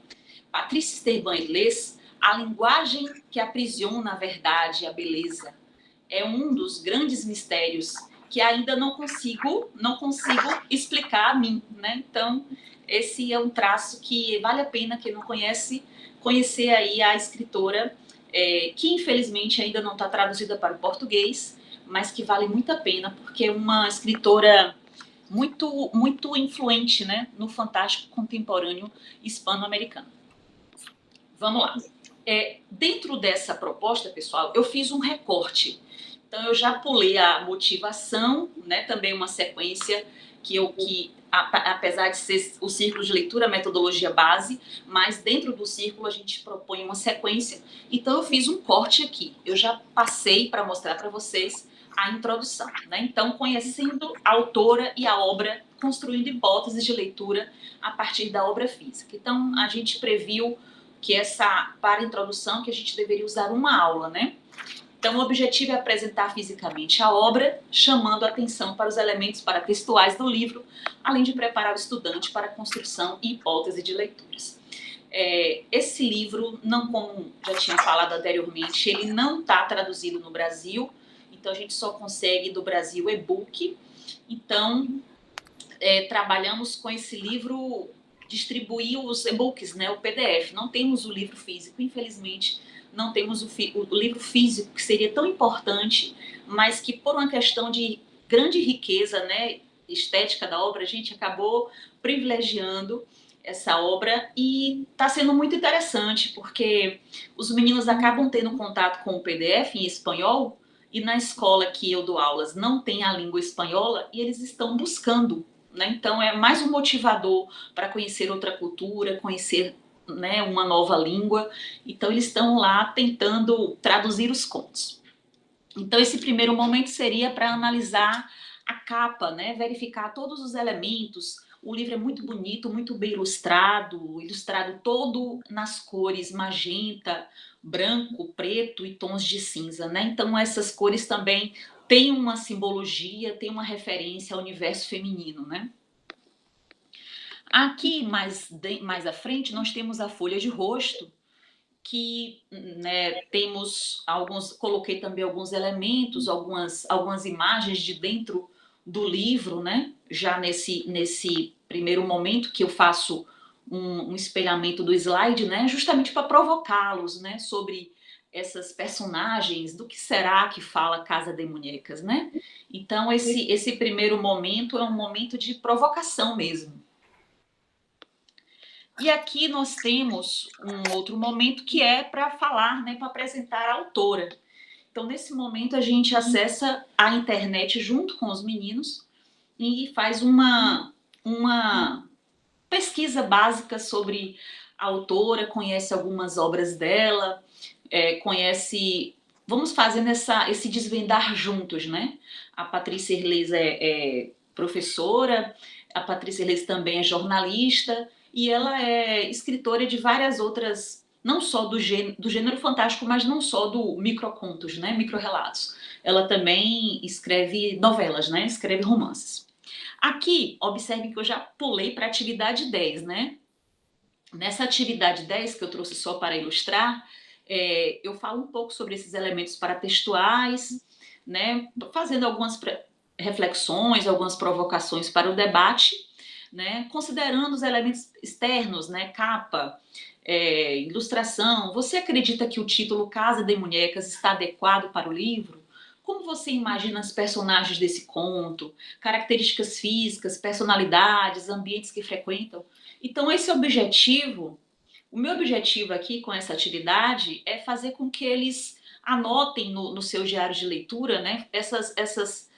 Patrícia Esteban Irlez, a linguagem que aprisiona a verdade e a beleza é um dos grandes mistérios que ainda não consigo explicar a mim, né? Então, esse é um traço que vale a pena, quem não conhece, conhecer aí a escritora, que infelizmente ainda não está traduzida para o português, mas que vale muito a pena, porque é uma escritora muito influente, né, no fantástico contemporâneo hispano-americano. Vamos lá. Dentro dessa proposta, pessoal, eu fiz um recorte. Então, eu já pulei a motivação, né, também uma sequência que apesar de ser o círculo de leitura, a metodologia base, mas dentro do círculo a gente propõe uma sequência. Então, eu fiz um corte aqui. Eu já passei para mostrar para vocês a introdução, né? Então, conhecendo a autora e a obra, construindo hipóteses de leitura a partir da obra física. Então, a gente previu que para a introdução, que a gente deveria usar uma aula, né? Então, o objetivo é apresentar fisicamente a obra, chamando a atenção para os elementos paratextuais do livro, além de preparar o estudante para a construção e hipótese de leituras. Esse livro, não, como já tinha falado anteriormente, ele não está traduzido no Brasil, então a gente só consegue do Brasil e-book. Então, trabalhamos com esse livro, distribuir os e-books, né, o PDF. Não temos o livro físico, infelizmente, não temos o livro físico, que seria tão importante, mas que por uma questão de grande riqueza, né, estética da obra, a gente acabou privilegiando essa obra, e está sendo muito interessante, porque os meninos acabam tendo contato com o PDF em espanhol, e na escola que eu dou aulas não tem a língua espanhola, e eles estão buscando, né? Então é mais um motivador para conhecer outra cultura, conhecer, né, uma nova língua. Então eles estão lá tentando traduzir os contos. Então esse primeiro momento seria para analisar a capa, né, verificar todos os elementos. O livro é muito bonito, muito bem ilustrado todo nas cores magenta, branco, preto e tons de cinza, né? Então essas cores também têm uma simbologia, têm uma referência ao universo feminino, né? Aqui, mais à frente, nós temos a folha de rosto, que, né, temos coloquei também alguns elementos, algumas imagens de dentro do livro, né? Já nesse primeiro momento que eu faço um espelhamento do slide, né? Justamente para provocá-los, né? Sobre essas personagens, do que será que fala Casa de Munhecas, né? Então, esse primeiro momento é um momento de provocação mesmo. E aqui nós temos um outro momento que é para falar, né, para apresentar a autora. Então, nesse momento, a gente acessa a internet junto com os meninos e faz uma pesquisa básica sobre a autora, conhece algumas obras dela, conhece... Vamos fazendo esse desvendar juntos, né? A Patrícia Herlez é professora, a Patrícia Herlez também é jornalista, e ela é escritora de várias outras, não só do gênero fantástico, mas não só do microcontos, né? Microrrelatos. Ela também escreve novelas, né? Escreve romances. Aqui, observe que eu já pulei para a atividade 10, né? Nessa atividade 10, que eu trouxe só para ilustrar, eu falo um pouco sobre esses elementos paratextuais, né? Fazendo algumas reflexões, algumas provocações para o debate, né? Considerando os elementos externos, né? Capa, ilustração. Você acredita que o título Casa de Munhecas está adequado para o livro? Como você imagina os personagens desse conto? Características físicas, personalidades, ambientes que frequentam? Então, o meu objetivo aqui com essa atividade é fazer com que eles anotem no seu diário de leitura, né, essas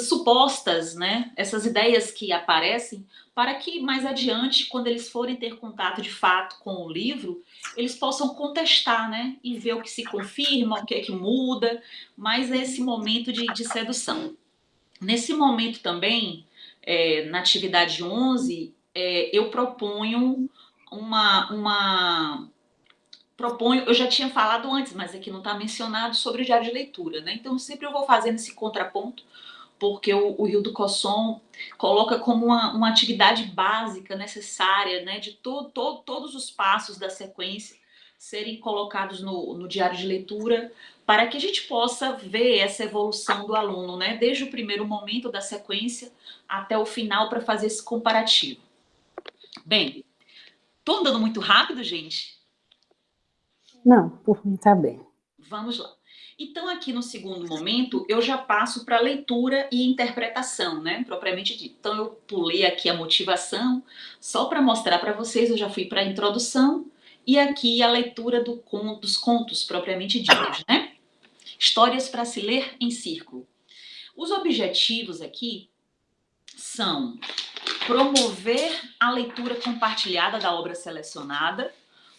supostas, né, essas ideias que aparecem, para que mais adiante, quando eles forem ter contato de fato com o livro, eles possam contestar, né, e ver o que se confirma, o que é que muda, mas é esse momento de sedução. Nesse momento também, na atividade 11, eu proponho eu já tinha falado antes, mas aqui não está mencionado, sobre o diário de leitura, né? Então, sempre eu vou fazendo esse contraponto, porque o Hildo Cosson coloca como uma atividade básica, necessária, né, de todos os passos da sequência serem colocados no diário de leitura, para que a gente possa ver essa evolução do aluno, né, desde o primeiro momento da sequência até o final, para fazer esse comparativo. Bem, tô andando muito rápido, gente? Não, por mim tá bem. Vamos lá. Então, aqui no segundo momento, eu já passo para leitura e interpretação, né, propriamente dito. Então, eu pulei aqui a motivação, só para mostrar para vocês, eu já fui para a introdução, e aqui a leitura dos contos, propriamente ditos, né? Histórias para se ler em círculo. Os objetivos aqui são promover a leitura compartilhada da obra selecionada,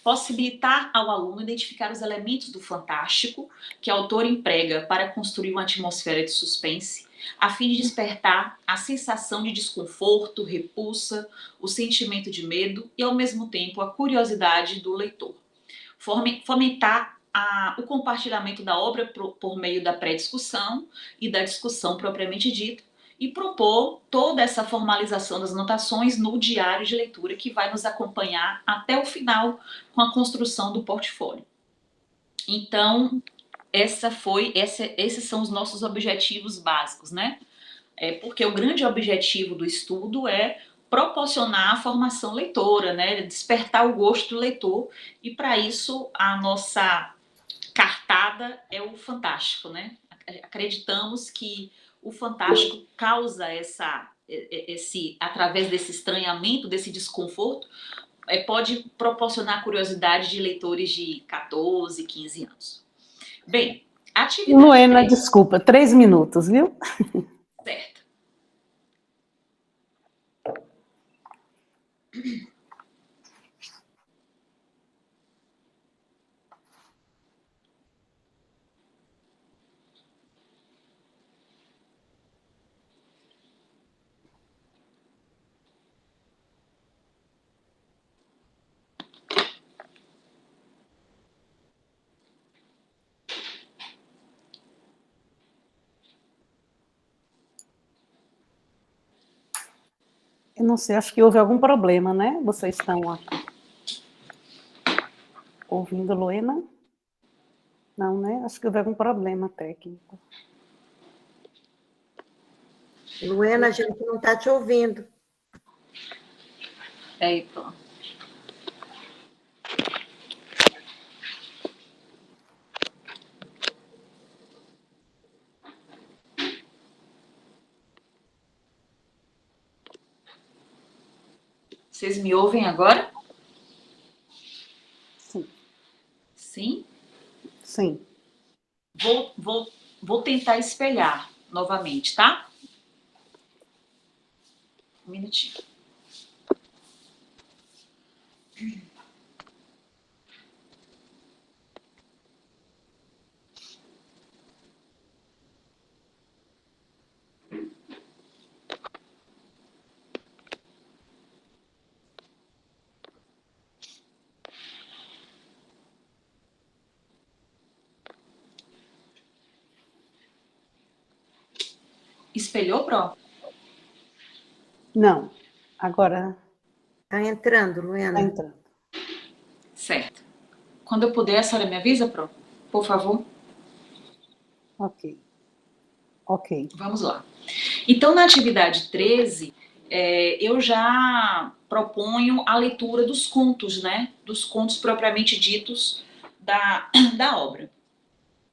possibilitar ao aluno identificar os elementos do fantástico que o autor emprega para construir uma atmosfera de suspense, a fim de despertar a sensação de desconforto, repulsa, o sentimento de medo e, ao mesmo tempo, a curiosidade do leitor. Fomentar o compartilhamento da obra por meio da pré-discussão e da discussão propriamente dita, e propor toda essa formalização das anotações no diário de leitura, que vai nos acompanhar até o final com a construção do portfólio. Então, esses são os nossos objetivos básicos, né? Porque o grande objetivo do estudo é proporcionar a formação leitora, né? Despertar o gosto do leitor, e para isso a nossa cartada é o fantástico, né? Acreditamos que o fantástico causa através desse estranhamento, desse desconforto, pode proporcionar curiosidade de leitores de 14, 15 anos. Bem, atividade... Luena, desculpa, 3 minutos, viu? Certo. Eu não sei, acho que houve algum problema, né? Vocês estão aqui ouvindo, Luena? Não, né? Acho que houve algum problema técnico. Luena, a gente não está te ouvindo. Aí, pronto. Vocês me ouvem agora? Sim. Sim? Sim. Vou tentar espelhar novamente, tá? Um minutinho. Espelhou, Pro? Não, agora Está entrando, está Luena. entrando. Certo. Quando eu puder, a senhora me avisa, Pro? Por favor. Ok. Ok. Vamos lá. Então, na atividade 13, eu já proponho a leitura dos contos, né? Dos contos propriamente ditos da obra.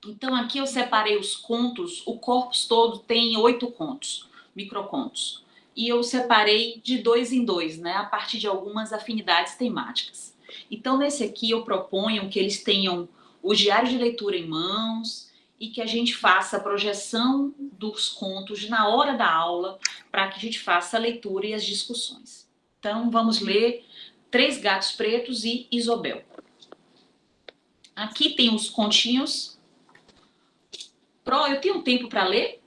Então, aqui eu separei os contos, o corpus todo tem 8 contos, microcontos. E eu separei de 2 em 2, né? A partir de algumas afinidades temáticas. Então, nesse aqui eu proponho que eles tenham o diário de leitura em mãos e que a gente faça a projeção dos contos na hora da aula para que a gente faça a leitura e as discussões. Então, vamos ler Três Gatos Pretos e Isobel. Aqui tem os continhos. Pro, eu tenho tempo para ler?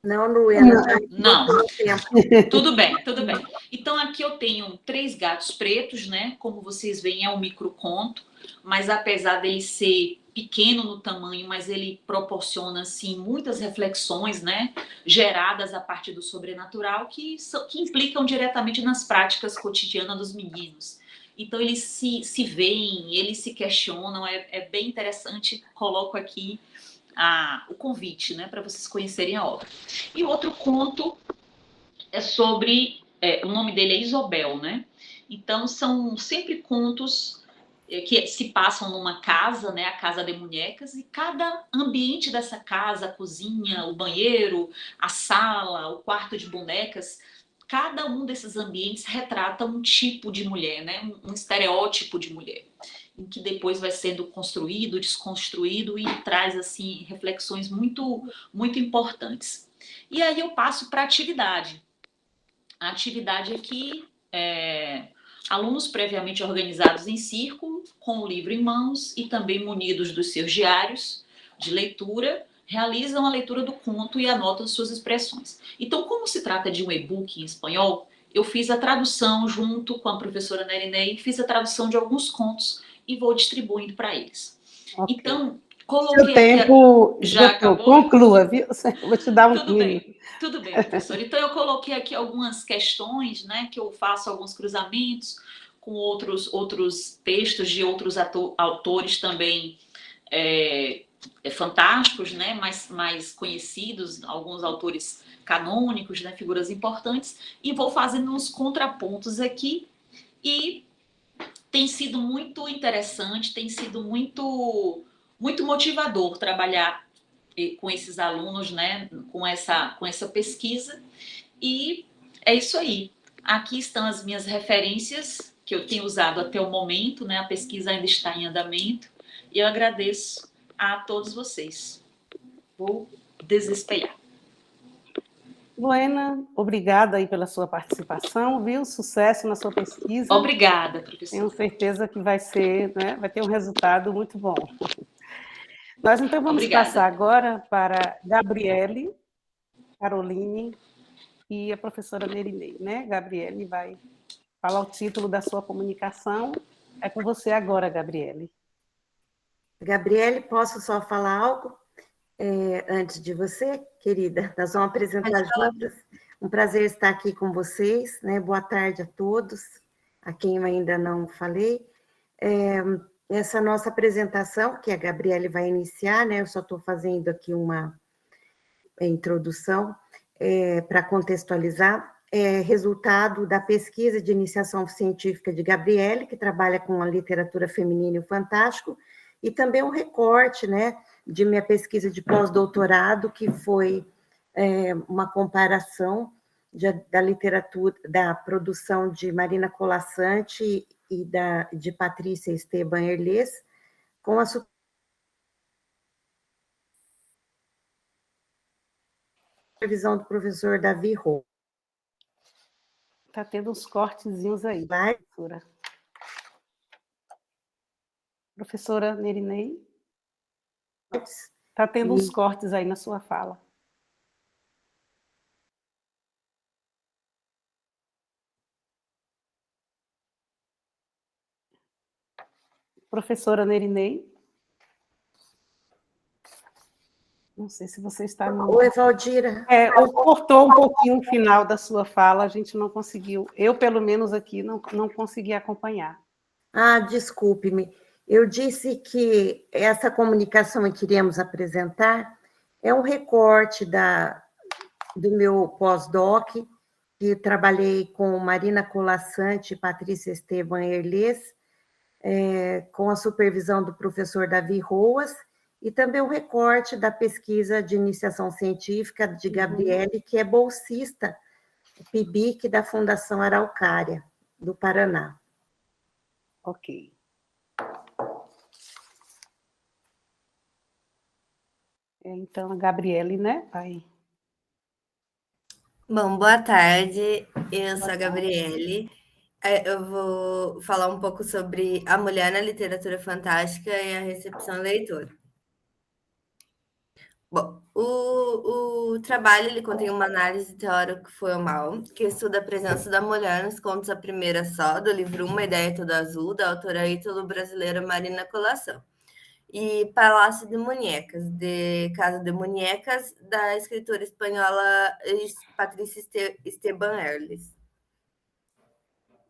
Não, Luena, já Não. esgotou o tempo. Tudo bem, tudo bem. Então aqui eu tenho Três Gatos Pretos, né? Como vocês veem, é um microconto, mas apesar dele ser pequeno no tamanho, mas ele proporciona assim muitas reflexões, né, geradas a partir do sobrenatural que implicam diretamente nas práticas cotidianas dos meninos. Então eles se veem, eles se questionam, é bem interessante. Coloco aqui o convite, né, para vocês conhecerem a obra. E outro conto é sobre, o nome dele é Isobel, né? Então são sempre contos que se passam numa casa, né, a Casa de Munhecas, e cada ambiente dessa casa, a cozinha, o banheiro, a sala, o quarto de bonecas, cada um desses ambientes retrata um tipo de mulher, né, um estereótipo de mulher, em que depois vai sendo construído, desconstruído e traz assim reflexões muito, muito importantes. E aí eu passo para a atividade. A atividade aqui alunos previamente organizados em círculo, com o livro em mãos e também munidos dos seus diários de leitura, realizam a leitura do conto e anotam suas expressões. Então, como se trata de um e-book em espanhol, eu fiz a tradução junto com a professora Nerinei, fiz a tradução de alguns contos e vou distribuindo para eles. Okay. Então, Seu coloquei tempo aqui... Já acabou? Conclua, viu? Vou te dar um Tudo minuto. bem, tudo bem, professor. Então, eu coloquei aqui algumas questões, né, que eu faço alguns cruzamentos com outros textos de outros autores também fantásticos, né, mais conhecidos, alguns autores canônicos, né, figuras importantes, e vou fazendo uns contrapontos aqui, e tem sido muito interessante, tem sido muito, muito motivador trabalhar com esses alunos, né, com essa pesquisa. E é isso aí. Aqui estão as minhas referências que eu tenho usado até o momento, né? A pesquisa ainda está em andamento. E eu agradeço a todos vocês. Vou desespelhar. Luena, obrigada aí pela sua participação, viu? Sucesso na sua pesquisa. Obrigada, professora. Tenho certeza que vai ser, né? Vai ter um resultado muito bom. Nós então vamos passar agora para Gabriele, Caroline e a professora Nerinei, né? Gabriele vai falar o título da sua comunicação. É com você agora, Gabriele. Gabriele, posso só falar algo antes de você, querida? Nós vamos apresentar juntas. Um prazer estar aqui com vocês, né? Boa tarde a todos, a quem eu ainda não falei. Essa nossa apresentação, que a Gabriele vai iniciar, né? Eu só estou fazendo aqui uma introdução para contextualizar, é resultado da pesquisa de iniciação científica de Gabriele, que trabalha com a literatura feminina e o fantástico, e também um recorte, né, de minha pesquisa de pós-doutorado, que foi uma comparação da literatura, da produção de Marina Colasanti e de Patrícia Esteban Herlés, com a supervisão do professor Davi Rô. Está tendo uns cortezinhos aí, professora. Professora Nerinei? Está tendo uns cortes aí na sua fala. Professora Nerinei? Não sei se você está... Oi, Valdira. Cortou um pouquinho o final da sua fala, a gente não conseguiu, eu, pelo menos aqui, não consegui acompanhar. Desculpe-me. Eu disse que essa comunicação que iremos apresentar é um recorte do meu pós-doc, que trabalhei com Marina Colassante e Patrícia Esteban Erles, com a supervisão do professor Davi Roas, e também um recorte da pesquisa de iniciação científica de Gabriele, que é bolsista PIBIC da Fundação Araucária, do Paraná. Ok. Então, a Gabriele, né? Vai. Bom, boa tarde. Eu sou a Gabriele. Eu vou falar um pouco sobre a mulher na literatura fantástica e a recepção leitora. Bom, o trabalho ele contém uma análise teórico-formal que estuda a presença da mulher nos contos A Primeira Só, do livro Uma Ideia Toda Azul, da autora ítalo-brasileira Marina Colação, e Palácio de Munhecas, de Casa de Munhecas, da escritora espanhola Patrícia Esteban Erles.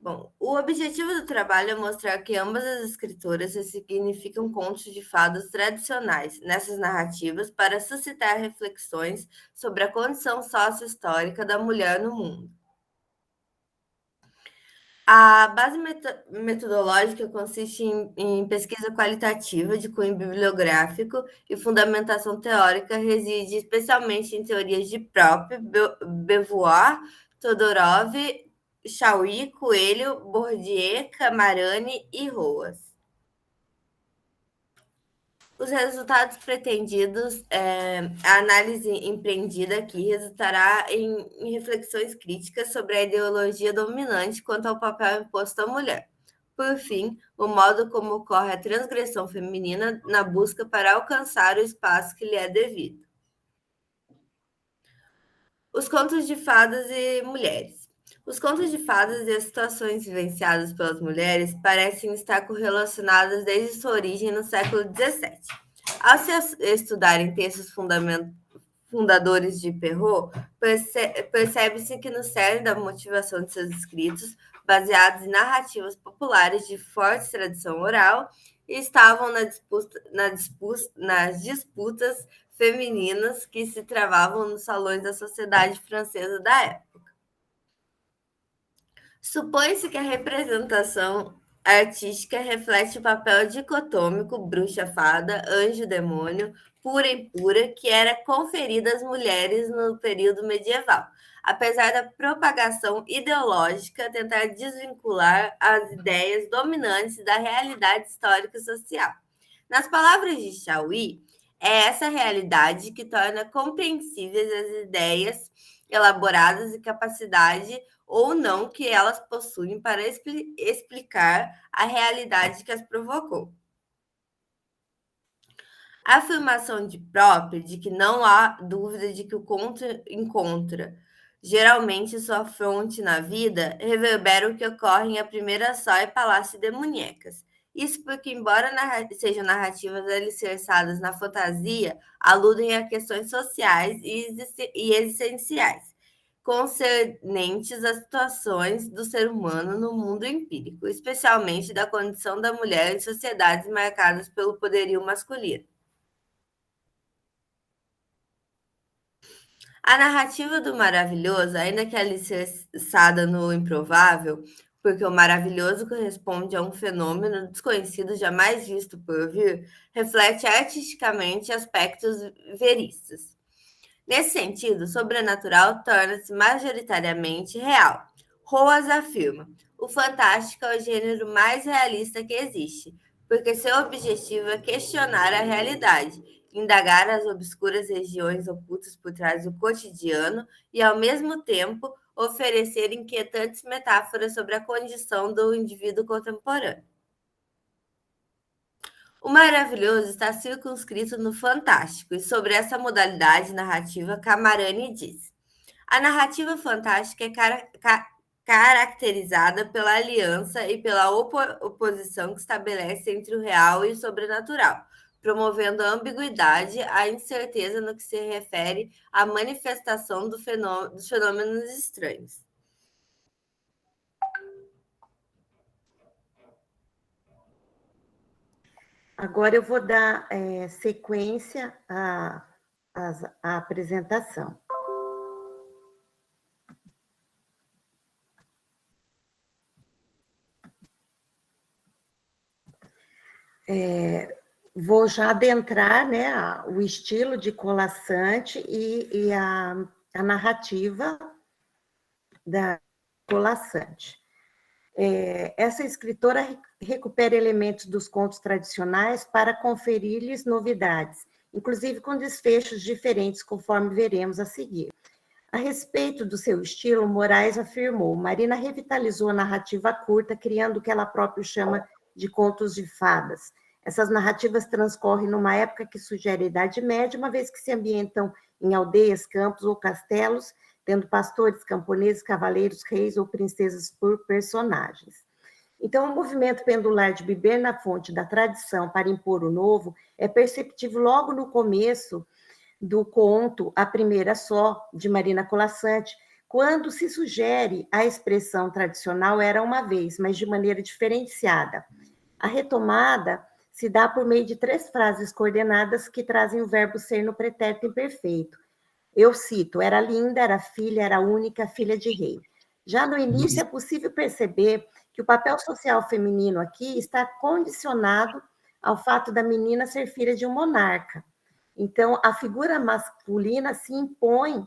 Bom, o objetivo do trabalho é mostrar que ambas as escritoras significam contos de fadas tradicionais nessas narrativas para suscitar reflexões sobre a condição sócio-histórica da mulher no mundo. A base metodológica consiste em pesquisa qualitativa de cunho bibliográfico e fundamentação teórica reside especialmente em teorias de Propp, Beauvoir, Todorov, Chauí, Coelho, Bourdieu, Camarani e Roas. Os resultados pretendidos, a análise empreendida aqui resultará em reflexões críticas sobre a ideologia dominante quanto ao papel imposto à mulher. Por fim, o modo como ocorre a transgressão feminina na busca para alcançar o espaço que lhe é devido. Os contos de fadas e mulheres. Os contos de fadas e as situações vivenciadas pelas mulheres parecem estar correlacionadas desde sua origem no século XVII. Ao se estudarem textos fundadores de Perrault, percebe-se que no cerne da motivação de seus escritos, baseados em narrativas populares de forte tradição oral, estavam nas disputas femininas que se travavam nos salões da sociedade francesa da época. Supõe-se que a representação artística reflete o papel dicotômico bruxa-fada, anjo-demônio, pura-impura, que era conferido às mulheres no período medieval, apesar da propagação ideológica tentar desvincular as ideias dominantes da realidade histórica e social. Nas palavras de Chauí, é essa realidade que torna compreensíveis as ideias elaboradas e capacidade ou não que elas possuem para explicar a realidade que as provocou. A afirmação de Propp de que não há dúvida de que o conto encontra geralmente sua fonte na vida reverbera o que ocorre em A Primeira Só e Palácio de Munhecas. Isso porque, embora sejam narrativas alicerçadas na fantasia, aludem a questões sociais e existenciais, concernentes às situações do ser humano no mundo empírico, especialmente da condição da mulher em sociedades marcadas pelo poderio masculino. A narrativa do maravilhoso, ainda que alicerçada no improvável, porque o maravilhoso corresponde a um fenômeno desconhecido jamais visto por vir, reflete artisticamente aspectos veríssimos. Nesse sentido, o sobrenatural torna-se majoritariamente real. Roas afirma: o fantástico é o gênero mais realista que existe, porque seu objetivo é questionar a realidade, indagar as obscuras regiões ocultas por trás do cotidiano e, ao mesmo tempo, oferecer inquietantes metáforas sobre a condição do indivíduo contemporâneo. O maravilhoso está circunscrito no fantástico, e sobre essa modalidade narrativa, Camarani diz: a narrativa fantástica é caracterizada pela aliança e pela oposição que estabelece entre o real e o sobrenatural, promovendo a ambiguidade, a incerteza no que se refere à manifestação dos fenômenos estranhos. Agora eu vou dar sequência à apresentação. Vou já adentrar, né, o estilo de Colaçante e a narrativa da Colaçante. Essa escritora recupera elementos dos contos tradicionais para conferir-lhes novidades, inclusive com desfechos diferentes, conforme veremos a seguir. A respeito do seu estilo, Moraes afirmou: Marina revitalizou a narrativa curta, criando o que ela própria chama de contos de fadas. Essas narrativas transcorrem numa época que sugere a Idade Média, uma vez que se ambientam em aldeias, campos ou castelos, tendo pastores, camponeses, cavaleiros, reis ou princesas por personagens. Então, o movimento pendular de beber na fonte da tradição para impor o novo é perceptível logo no começo do conto A Primeira Só, de Marina Colaçante, quando se sugere a expressão tradicional era uma vez, mas de maneira diferenciada. A retomada se dá por meio de 3 frases coordenadas que trazem o verbo ser no pretérito imperfeito. Eu cito: era linda, era filha, era única, filha de rei. Já no início é possível perceber que o papel social feminino aqui está condicionado ao fato da menina ser filha de um monarca. Então, a figura masculina se impõe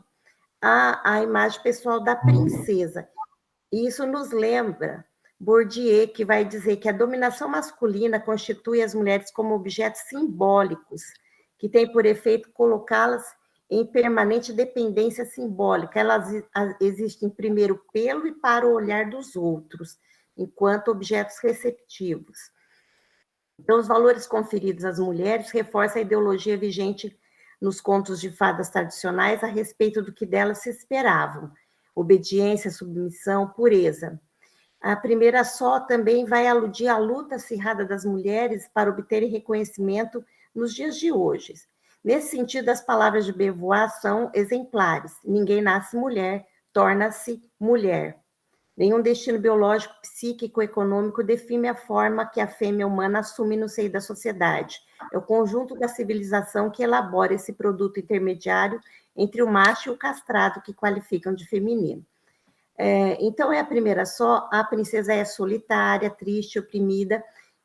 à imagem pessoal da princesa. E isso nos lembra Bourdieu, que vai dizer que a dominação masculina constitui as mulheres como objetos simbólicos, que tem por efeito colocá-las em permanente dependência simbólica. Elas existem primeiro pelo e para o olhar dos outros, enquanto objetos receptivos. Então, os valores conferidos às mulheres reforçam a ideologia vigente nos contos de fadas tradicionais a respeito do que delas se esperavam: obediência, submissão, pureza. A Primeira Só também vai aludir à luta acirrada das mulheres para obterem reconhecimento nos dias de hoje. Nesse sentido, as palavras de Beauvoir são exemplares: ninguém nasce mulher, torna-se mulher. Nenhum destino biológico, psíquico, econômico define a forma que a fêmea humana assume no seio da sociedade. É o conjunto da civilização que elabora esse produto intermediário entre o macho e o castrado, que qualificam de feminino. Então, é a Primeira Só, a princesa é solitária, triste, oprimida,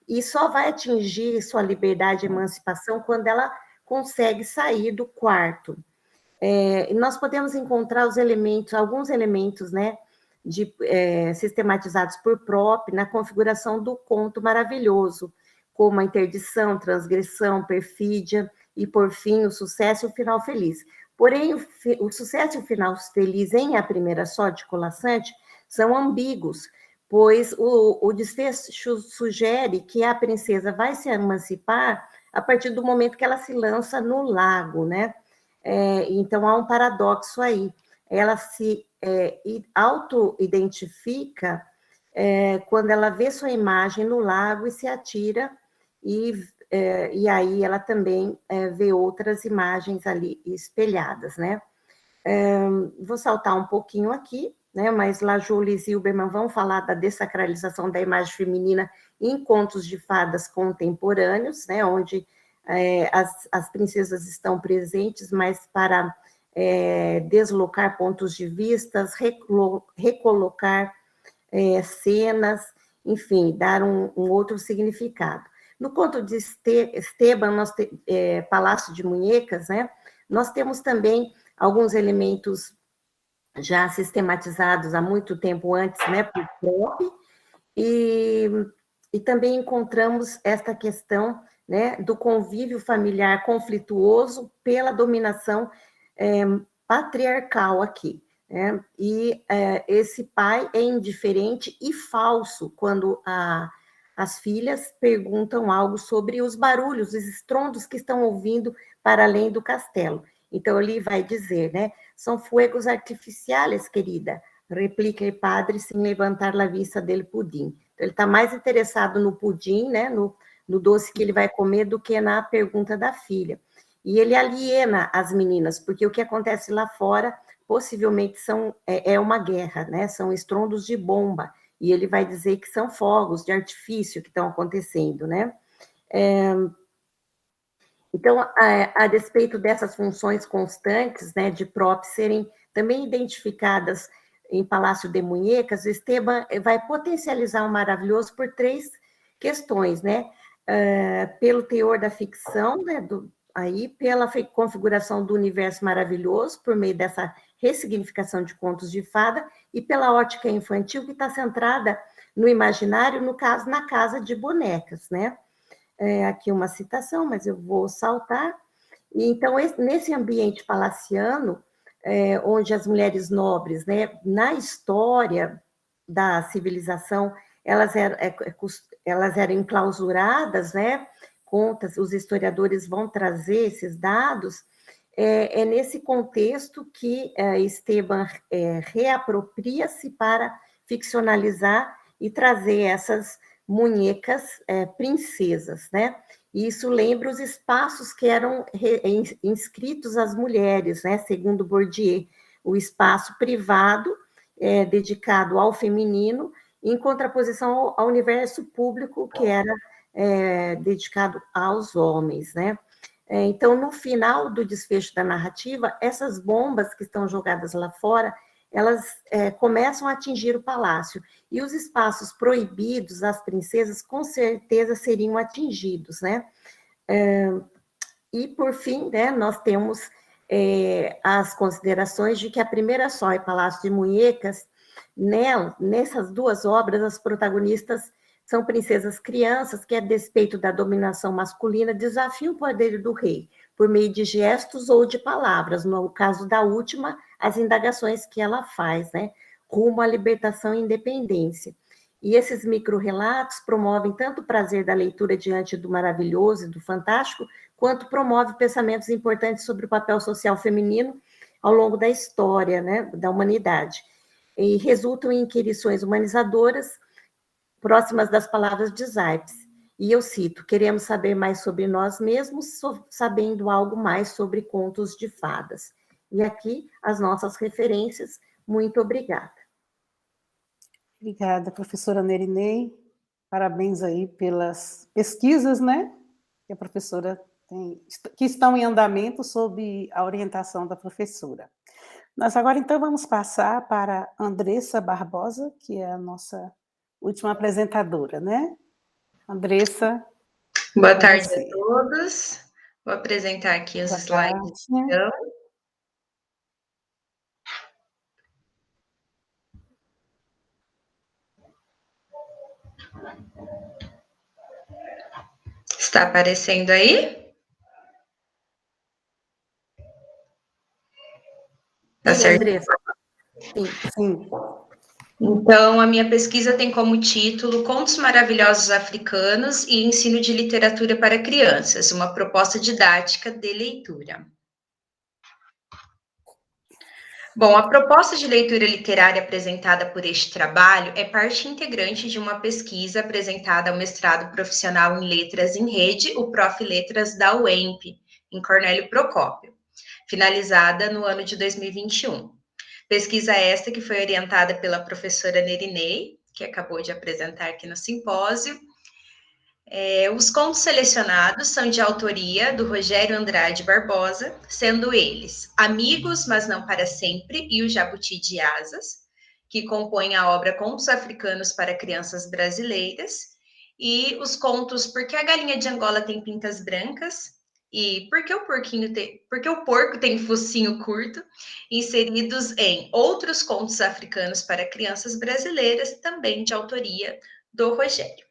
e só vai atingir sua liberdade e emancipação quando ela consegue sair do quarto. Nós podemos encontrar alguns elementos, né, sistematizados por Propp na configuração do conto maravilhoso, como a interdição, transgressão, perfídia e, por fim, o sucesso e o final feliz. Porém, o sucesso e o final feliz em A Primeira Só, de Colaçante, são ambíguos, pois o desfecho sugere que a princesa vai se emancipar a partir do momento que ela se lança no lago, né? Então, há um paradoxo aí. Ela se auto-identifica quando ela vê sua imagem no lago e se atira, e aí ela também vê outras imagens ali espelhadas, né? Vou saltar um pouquinho aqui, né? Mas Lajoule e Zilberman vão falar da dessacralização da imagem feminina em contos de fadas contemporâneos, né? Onde as princesas estão presentes, mas para deslocar pontos de vista, recolocar cenas, enfim, dar um outro significado. No conto de Esteban, Palácio de Munhecas, né, nós temos também alguns elementos já sistematizados há muito tempo antes, né, por Propp, e também encontramos esta questão, né, do convívio familiar conflituoso pela dominação patriarcal aqui. E esse pai é indiferente e falso quando as filhas perguntam algo sobre os barulhos, os estrondos que estão ouvindo para além do castelo. Então, ele vai dizer, né? São fuegos artificiais, querida, replica o padre sem levantar a vista dele pudim. Então, ele está mais interessado no pudim, né? No no doce que ele vai comer do que na pergunta da filha. E ele aliena as meninas, porque o que acontece lá fora possivelmente é uma guerra, né? São estrondos de bomba, e ele vai dizer que são fogos de artifício que estão acontecendo, né? Então, a despeito dessas funções constantes, né, de prop serem também identificadas em Palácio de Munhecas, Esteban vai potencializar o maravilhoso por 3 questões, né? Pelo teor da ficção, né, pela configuração do universo maravilhoso, por meio dessa ressignificação de contos de fada, e pela ótica infantil, que está centrada no imaginário, no caso, na casa de bonecas, né? Aqui uma citação, mas eu vou saltar. E, então, nesse ambiente palaciano, onde as mulheres nobres, né, na história da civilização, elas eram enclausuradas, né? Os historiadores vão trazer esses dados. É nesse contexto que Esteban reapropria-se para ficcionalizar e trazer essas munhecas princesas, né? E isso lembra os espaços que eram inscritos às mulheres, né? Segundo Bourdieu, o espaço privado dedicado ao feminino, em contraposição ao universo público, que era dedicado aos homens, né? Então, no final do desfecho da narrativa, essas bombas que estão jogadas lá fora, elas começam a atingir o palácio, e os espaços proibidos às princesas, com certeza, seriam atingidos, né? E, por fim, né, nós temos as considerações de que a primeira só e Palácio de Munhecas, nessas 2 obras, as protagonistas são princesas crianças que, a despeito da dominação masculina, desafiam o poder do rei, por meio de gestos ou de palavras. No caso da última, as indagações que ela faz, né, rumo à libertação e independência. E esses microrrelatos promovem tanto o prazer da leitura diante do maravilhoso e do fantástico, quanto promove pensamentos importantes sobre o papel social feminino ao longo da história, né, da humanidade. E resultam em inquirições humanizadoras próximas das palavras de Zipes. E eu cito: queremos saber mais sobre nós mesmos, sabendo algo mais sobre contos de fadas. E aqui as nossas referências. Muito obrigada. Obrigada, professora Nerinei. Parabéns aí pelas pesquisas, né, que a professora tem, que estão em andamento sob a orientação da professora. Nós agora, então, vamos passar para Andressa Barbosa, que é a nossa última apresentadora, né? Andressa. Boa tarde a todos. Vou apresentar aqui os slides. Então. Está aparecendo aí? Tá certo? Sim. Então, a minha pesquisa tem como título Contos Maravilhosos Africanos e Ensino de Literatura para Crianças, uma proposta didática de leitura. Bom, a proposta de leitura literária apresentada por este trabalho é parte integrante de uma pesquisa apresentada ao mestrado profissional em Letras em Rede, o Prof. Letras da UEMP, em Cornélio Procópio, finalizada no ano de 2021. Pesquisa esta que foi orientada pela professora Nerinei, que acabou de apresentar aqui no simpósio. Os contos selecionados são de autoria do Rogério Andrade Barbosa, sendo eles Amigos, mas não para sempre, e o Jabuti de Asas, que compõem a obra Contos Africanos para Crianças Brasileiras, e os contos Por que a Galinha de Angola tem Pintas Brancas, e Por que o Porco tem Focinho Curto, inseridos em Outros Contos Africanos para Crianças Brasileiras, também de autoria do Rogério.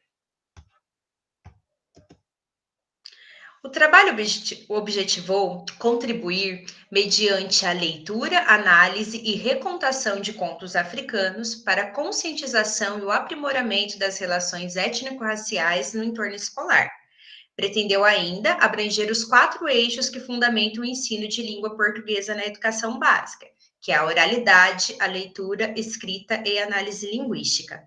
O trabalho objetivou contribuir, mediante a leitura, análise e recontação de contos africanos, para a conscientização e o aprimoramento das relações étnico-raciais no entorno escolar. Pretendeu ainda abranger os 4 eixos que fundamentam o ensino de língua portuguesa na educação básica, que é a oralidade, a leitura, escrita e análise linguística.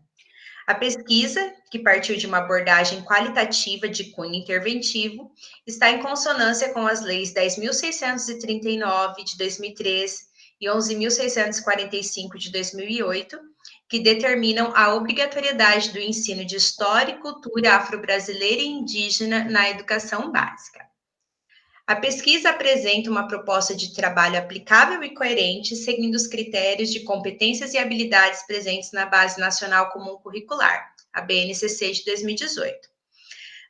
A pesquisa, que partiu de uma abordagem qualitativa de cunho interventivo, está em consonância com as leis 10.639 de 2003 e 11.645 de 2008, que determinam a obrigatoriedade do ensino de história e cultura afro-brasileira e indígena na educação básica. A pesquisa apresenta uma proposta de trabalho aplicável e coerente, seguindo os critérios de competências e habilidades presentes na Base Nacional Comum Curricular, a BNCC de 2018.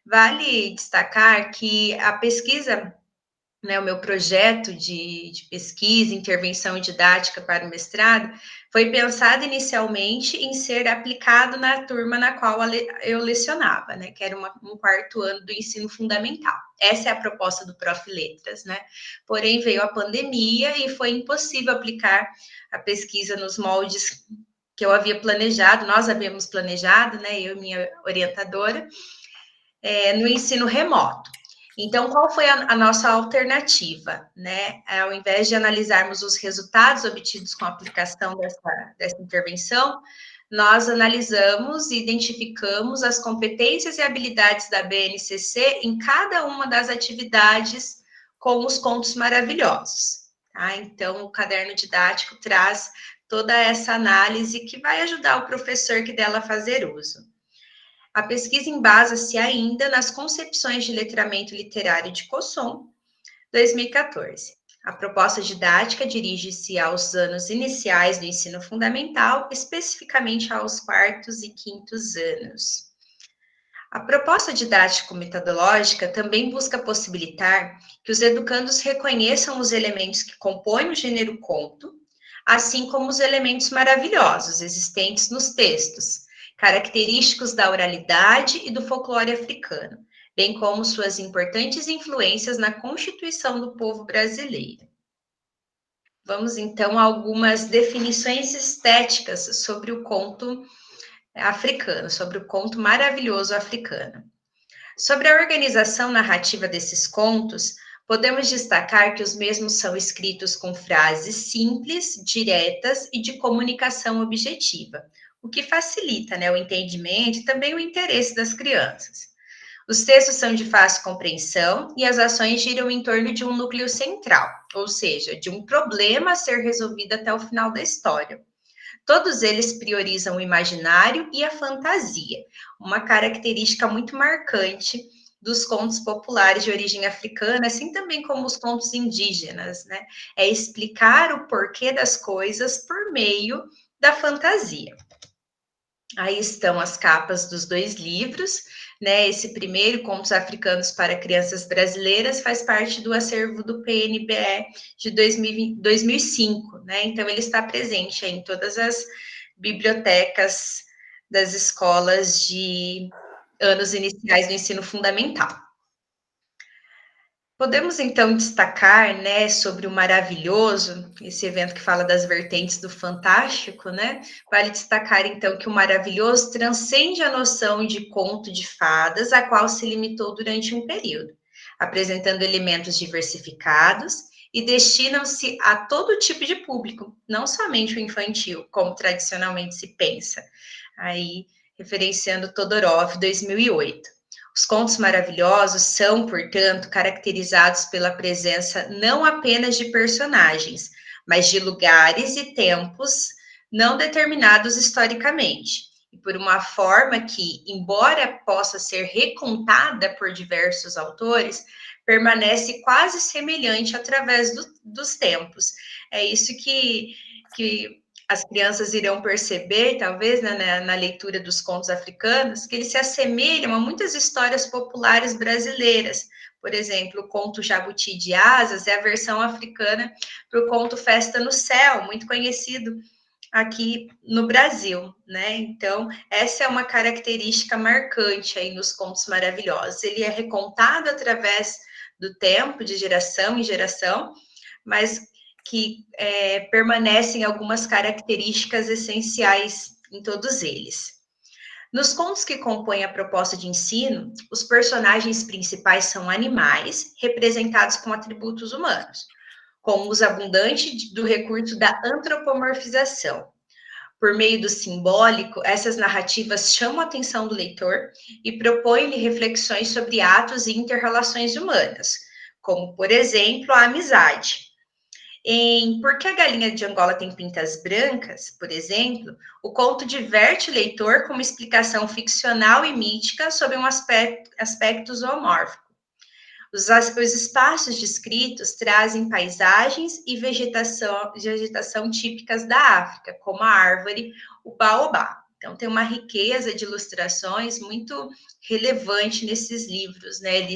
Vale destacar que a pesquisa, né, o meu projeto de pesquisa, intervenção e didática para o mestrado, foi pensado inicialmente em ser aplicado na turma na qual eu lecionava, né, que era um quarto ano do ensino fundamental. Essa é a proposta do Prof. Letras, né? Porém, veio a pandemia e foi impossível aplicar a pesquisa nos moldes que eu havia planejado, nós havíamos planejado, né, eu e minha orientadora, no ensino remoto. Então, qual foi a nossa alternativa, né? Ao invés de analisarmos os resultados obtidos com a aplicação dessa intervenção, nós analisamos e identificamos as competências e habilidades da BNCC em cada uma das atividades com os contos maravilhosos. Tá? Então, o caderno didático traz toda essa análise que vai ajudar o professor que dela fazer uso. A pesquisa embasa-se ainda nas concepções de letramento literário de Cosson, 2014. A proposta didática dirige-se aos anos iniciais do ensino fundamental, especificamente aos quartos e quintos anos. A proposta didático-metodológica também busca possibilitar que os educandos reconheçam os elementos que compõem o gênero conto, assim como os elementos maravilhosos existentes nos textos, característicos da oralidade e do folclore africano, bem como suas importantes influências na constituição do povo brasileiro. Vamos, então, a algumas definições estéticas sobre o conto africano, sobre o conto maravilhoso africano. Sobre a organização narrativa desses contos, podemos destacar que os mesmos são escritos com frases simples, diretas e de comunicação objetiva, o que facilita, né, o entendimento e também o interesse das crianças. Os textos são de fácil compreensão e as ações giram em torno de um núcleo central, ou seja, de um problema a ser resolvido até o final da história. Todos eles priorizam o imaginário e a fantasia, uma característica muito marcante dos contos populares de origem africana, assim também como os contos indígenas, né? É explicar o porquê das coisas por meio da fantasia. Aí estão as capas dos dois livros, né? Esse primeiro, Contos Africanos para Crianças Brasileiras, faz parte do acervo do PNBE de 2005, né? Então, ele está presente em todas as bibliotecas das escolas de anos iniciais do ensino fundamental. Podemos, então, destacar, né, sobre o maravilhoso, esse evento que fala das vertentes do fantástico, né? Vale destacar, então, que o maravilhoso transcende a noção de conto de fadas, a qual se limitou durante um período, apresentando elementos diversificados e destinam-se a todo tipo de público, não somente o infantil, como tradicionalmente se pensa. Aí, referenciando Todorov, 2008. Os contos maravilhosos são, portanto, caracterizados pela presença não apenas de personagens, mas de lugares e tempos não determinados historicamente, e por uma forma que, embora possa ser recontada por diversos autores, permanece quase semelhante através dos tempos. É isso que as crianças irão perceber, talvez, né, na leitura dos contos africanos, que eles se assemelham a muitas histórias populares brasileiras. Por exemplo, o conto Jabuti de Asas é a versão africana para o conto Festa no Céu, muito conhecido aqui no Brasil, né? Então, essa é uma característica marcante aí nos contos maravilhosos. Ele é recontado através do tempo, de geração em geração, mas que permanecem algumas características essenciais em todos eles. Nos contos que compõem a proposta de ensino, os personagens principais são animais, representados com atributos humanos, com o uso abundante do recurso da antropomorfização. Por meio do simbólico, essas narrativas chamam a atenção do leitor e propõem-lhe reflexões sobre atos e inter-relações humanas, como, por exemplo, a amizade. Em Por que a Galinha de Angola tem Pintas Brancas, por exemplo, o conto diverte o leitor com uma explicação ficcional e mítica sobre um aspecto zoomórfico. Os espaços descritos trazem paisagens e vegetação típicas da África, como a árvore, o baobá. Então, tem uma riqueza de ilustrações muito relevante nesses livros, né?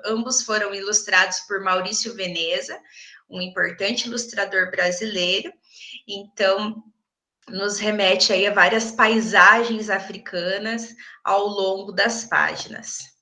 Ambos foram ilustrados por Maurício Veneza, um importante ilustrador brasileiro. Então, nos remete aí a várias paisagens africanas ao longo das páginas.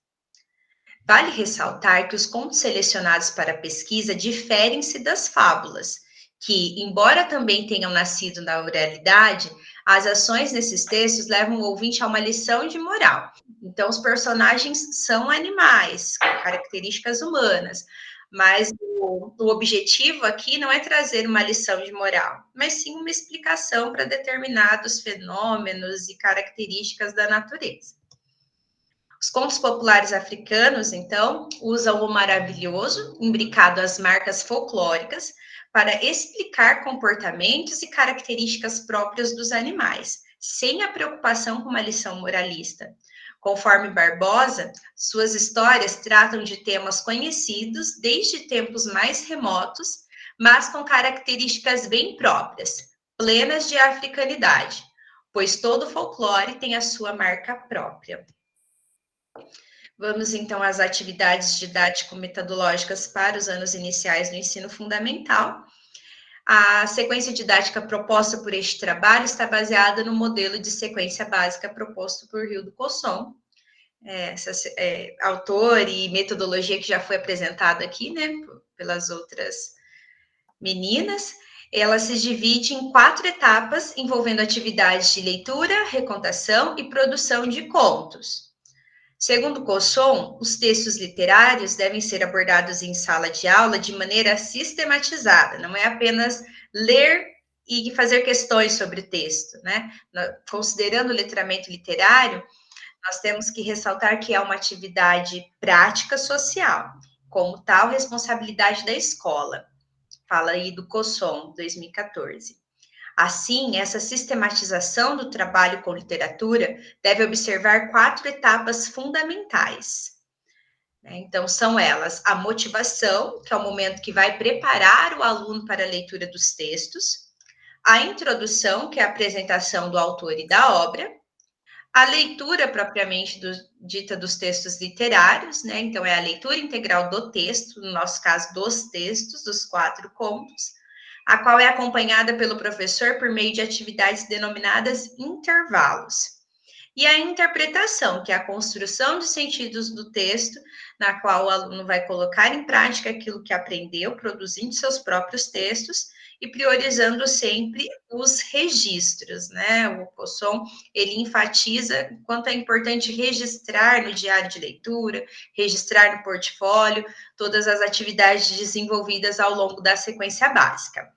Vale ressaltar que os contos selecionados para a pesquisa diferem-se das fábulas, que, embora também tenham nascido na oralidade, as ações nesses textos levam o ouvinte a uma lição de moral. Então, os personagens são animais, com características humanas, mas o objetivo aqui não é trazer uma lição de moral, mas sim uma explicação para determinados fenômenos e características da natureza. Os contos populares africanos, então, usam o maravilhoso, imbricado às marcas folclóricas, para explicar comportamentos e características próprias dos animais, sem a preocupação com uma lição moralista. Conforme Barbosa, suas histórias tratam de temas conhecidos desde tempos mais remotos, mas com características bem próprias, plenas de africanidade, pois todo folclore tem a sua marca própria. Vamos, então, às atividades didático-metodológicas para os anos iniciais do ensino fundamental. A sequência didática proposta por este trabalho está baseada no modelo de sequência básica proposto por Hildo Cosson, autor e metodologia que já foi apresentada aqui, né, pelas outras meninas. Ela se divide em 4 etapas, envolvendo atividades de leitura, recontação e produção de contos. Segundo Cosson, os textos literários devem ser abordados em sala de aula de maneira sistematizada, não é apenas ler e fazer questões sobre o texto, né? Considerando o letramento literário, nós temos que ressaltar que é uma atividade prática social, como tal, responsabilidade da escola. Fala aí do Cosson, 2014. Assim, essa sistematização do trabalho com literatura deve observar 4 etapas fundamentais. Então, são elas a motivação, que é o momento que vai preparar o aluno para a leitura dos textos, a introdução, que é a apresentação do autor e da obra, a leitura propriamente dita dos textos literários, né? Então, é a leitura integral do texto, no nosso caso, dos textos, dos 4 contos, a qual é acompanhada pelo professor por meio de atividades denominadas intervalos. E a interpretação, que é a construção de sentidos do texto, na qual o aluno vai colocar em prática aquilo que aprendeu, produzindo seus próprios textos e priorizando sempre os registros, né? O Cosson, ele enfatiza o quanto é importante registrar no diário de leitura, registrar no portfólio, todas as atividades desenvolvidas ao longo da sequência básica.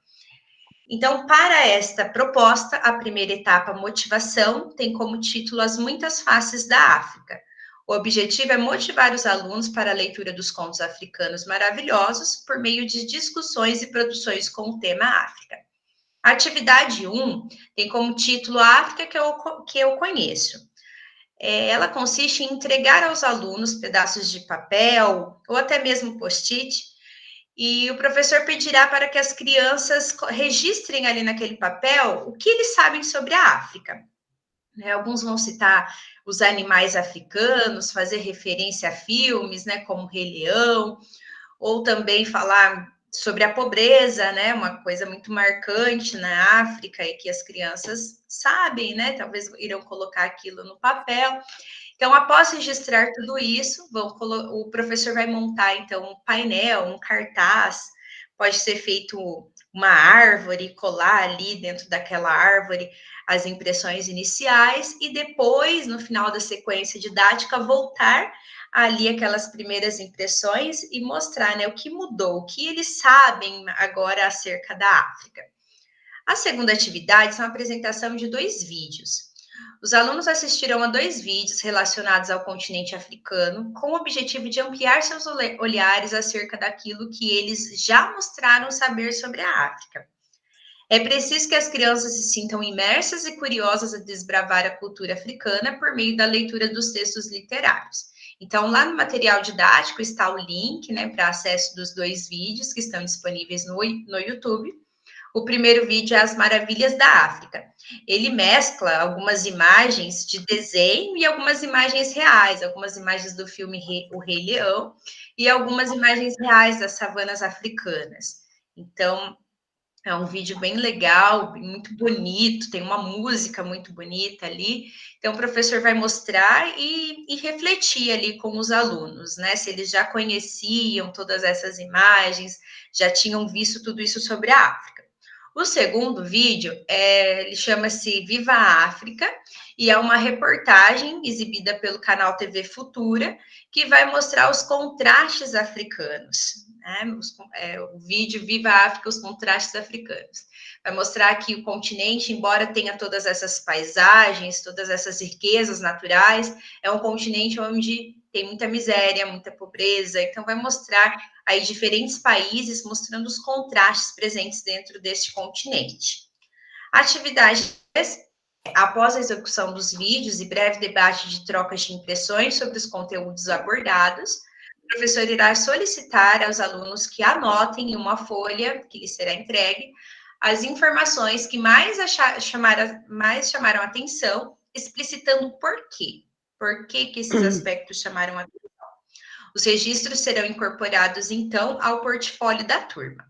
Então, para esta proposta, a primeira etapa, motivação, tem como título As Muitas Faces da África. O objetivo é motivar os alunos para a leitura dos contos africanos maravilhosos por meio de discussões e produções com o tema África. A atividade 1 tem como título A África que eu conheço. Ela consiste em entregar aos alunos pedaços de papel ou até mesmo post-it, e o professor pedirá para que as crianças registrem ali naquele papel o que eles sabem sobre a África. Alguns vão citar os animais africanos, fazer referência a filmes, né, como Rei Leão, ou também falar sobre a pobreza, né, uma coisa muito marcante na África e que as crianças sabem, né, talvez irão colocar aquilo no papel. Então, após registrar tudo isso, o professor vai montar, então, um painel, um cartaz, pode ser feito uma árvore, colar ali dentro daquela árvore as impressões iniciais e depois, no final da sequência didática, voltar ali aquelas primeiras impressões e mostrar, né, o que mudou, o que eles sabem agora acerca da África. A segunda atividade são a apresentação de 2 vídeos. Os alunos assistirão a 2 vídeos relacionados ao continente africano, com o objetivo de ampliar seus olhares acerca daquilo que eles já mostraram saber sobre a África. É preciso que as crianças se sintam imersas e curiosas a desbravar a cultura africana por meio da leitura dos textos literários. Então, lá no material didático está o link, né, para acesso dos 2 vídeos que estão disponíveis no YouTube. O primeiro vídeo é As Maravilhas da África. Ele mescla algumas imagens de desenho e algumas imagens reais, algumas imagens do filme O Rei Leão e algumas imagens reais das savanas africanas. Então, é um vídeo bem legal, muito bonito, tem uma música muito bonita ali. Então, o professor vai mostrar e refletir ali com os alunos, né? Se eles já conheciam todas essas imagens, já tinham visto tudo isso sobre a África. O segundo vídeo, ele chama-se Viva a África, e é uma reportagem exibida pelo canal TV Futura, que vai mostrar os contrastes africanos, né? O vídeo Viva a África, os contrastes africanos. Vai mostrar que o continente, embora tenha todas essas paisagens, todas essas riquezas naturais, é um continente onde tem muita miséria, muita pobreza, então vai mostrar aí diferentes países mostrando os contrastes presentes dentro deste continente. Atividade 3, após a execução dos vídeos e breve debate de trocas de impressões sobre os conteúdos abordados, o professor irá solicitar aos alunos que anotem em uma folha que lhes será entregue as informações que mais chamaram atenção, explicitando o porquê. Por que esses aspectos chamaram atenção? Os registros serão incorporados, então, ao portfólio da turma.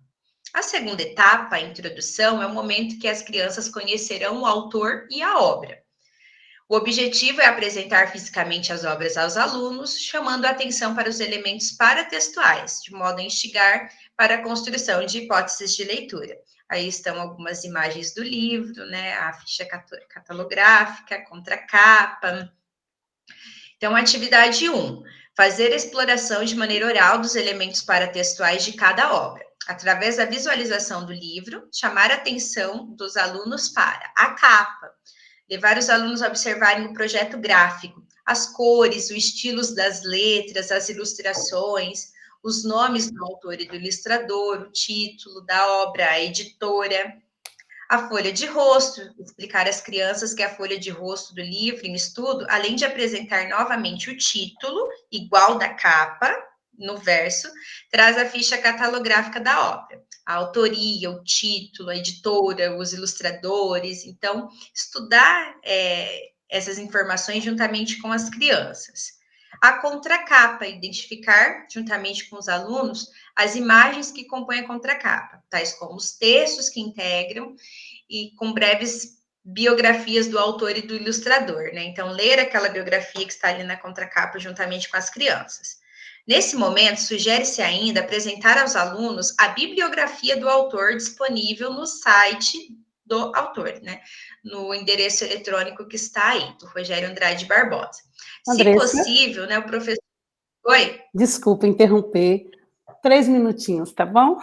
A segunda etapa, a introdução, é o momento que as crianças conhecerão o autor e a obra. O objetivo é apresentar fisicamente as obras aos alunos, chamando a atenção para os elementos paratextuais, de modo a instigar para a construção de hipóteses de leitura. Aí estão algumas imagens do livro, né, a ficha catalográfica, a contracapa. Então, atividade 1. Fazer a exploração de maneira oral dos elementos paratextuais de cada obra. Através da visualização do livro, chamar a atenção dos alunos para a capa, levar os alunos a observarem o projeto gráfico, as cores, os estilos das letras, as ilustrações, os nomes do autor e do ilustrador, o título da obra, a editora. A folha de rosto, explicar às crianças que a folha de rosto do livro em estudo, além de apresentar novamente o título, igual da capa, no verso, traz a ficha catalográfica da obra. A autoria, o título, a editora, os ilustradores. Então, estudar essas informações juntamente com as crianças. A contracapa, identificar, juntamente com os alunos, as imagens que compõem a contracapa, tais como os textos que integram e com breves biografias do autor e do ilustrador, né? Então, ler aquela biografia que está ali na contracapa juntamente com as crianças. Nesse momento, sugere-se ainda apresentar aos alunos a bibliografia do autor disponível no site do autor, né? No endereço eletrônico que está aí, do Rogério Andrade Barbosa. Andressa? Se possível, né, o professor... Oi? Desculpa interromper. 3 minutinhos, tá bom?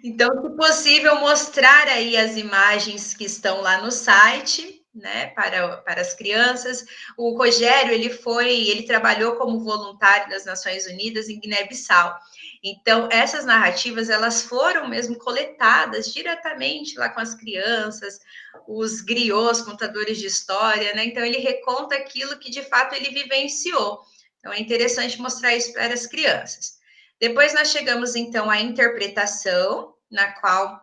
Então, se possível, mostrar aí as imagens que estão lá no site, né, para as crianças. O Rogério, ele trabalhou como voluntário das Nações Unidas em Guiné-Bissau. Então, essas narrativas, elas foram mesmo coletadas diretamente lá com as crianças, os griots, contadores de história, né? Então, ele reconta aquilo que, de fato, ele vivenciou. Então, é interessante mostrar isso para as crianças. Depois, nós chegamos, então, à interpretação, na qual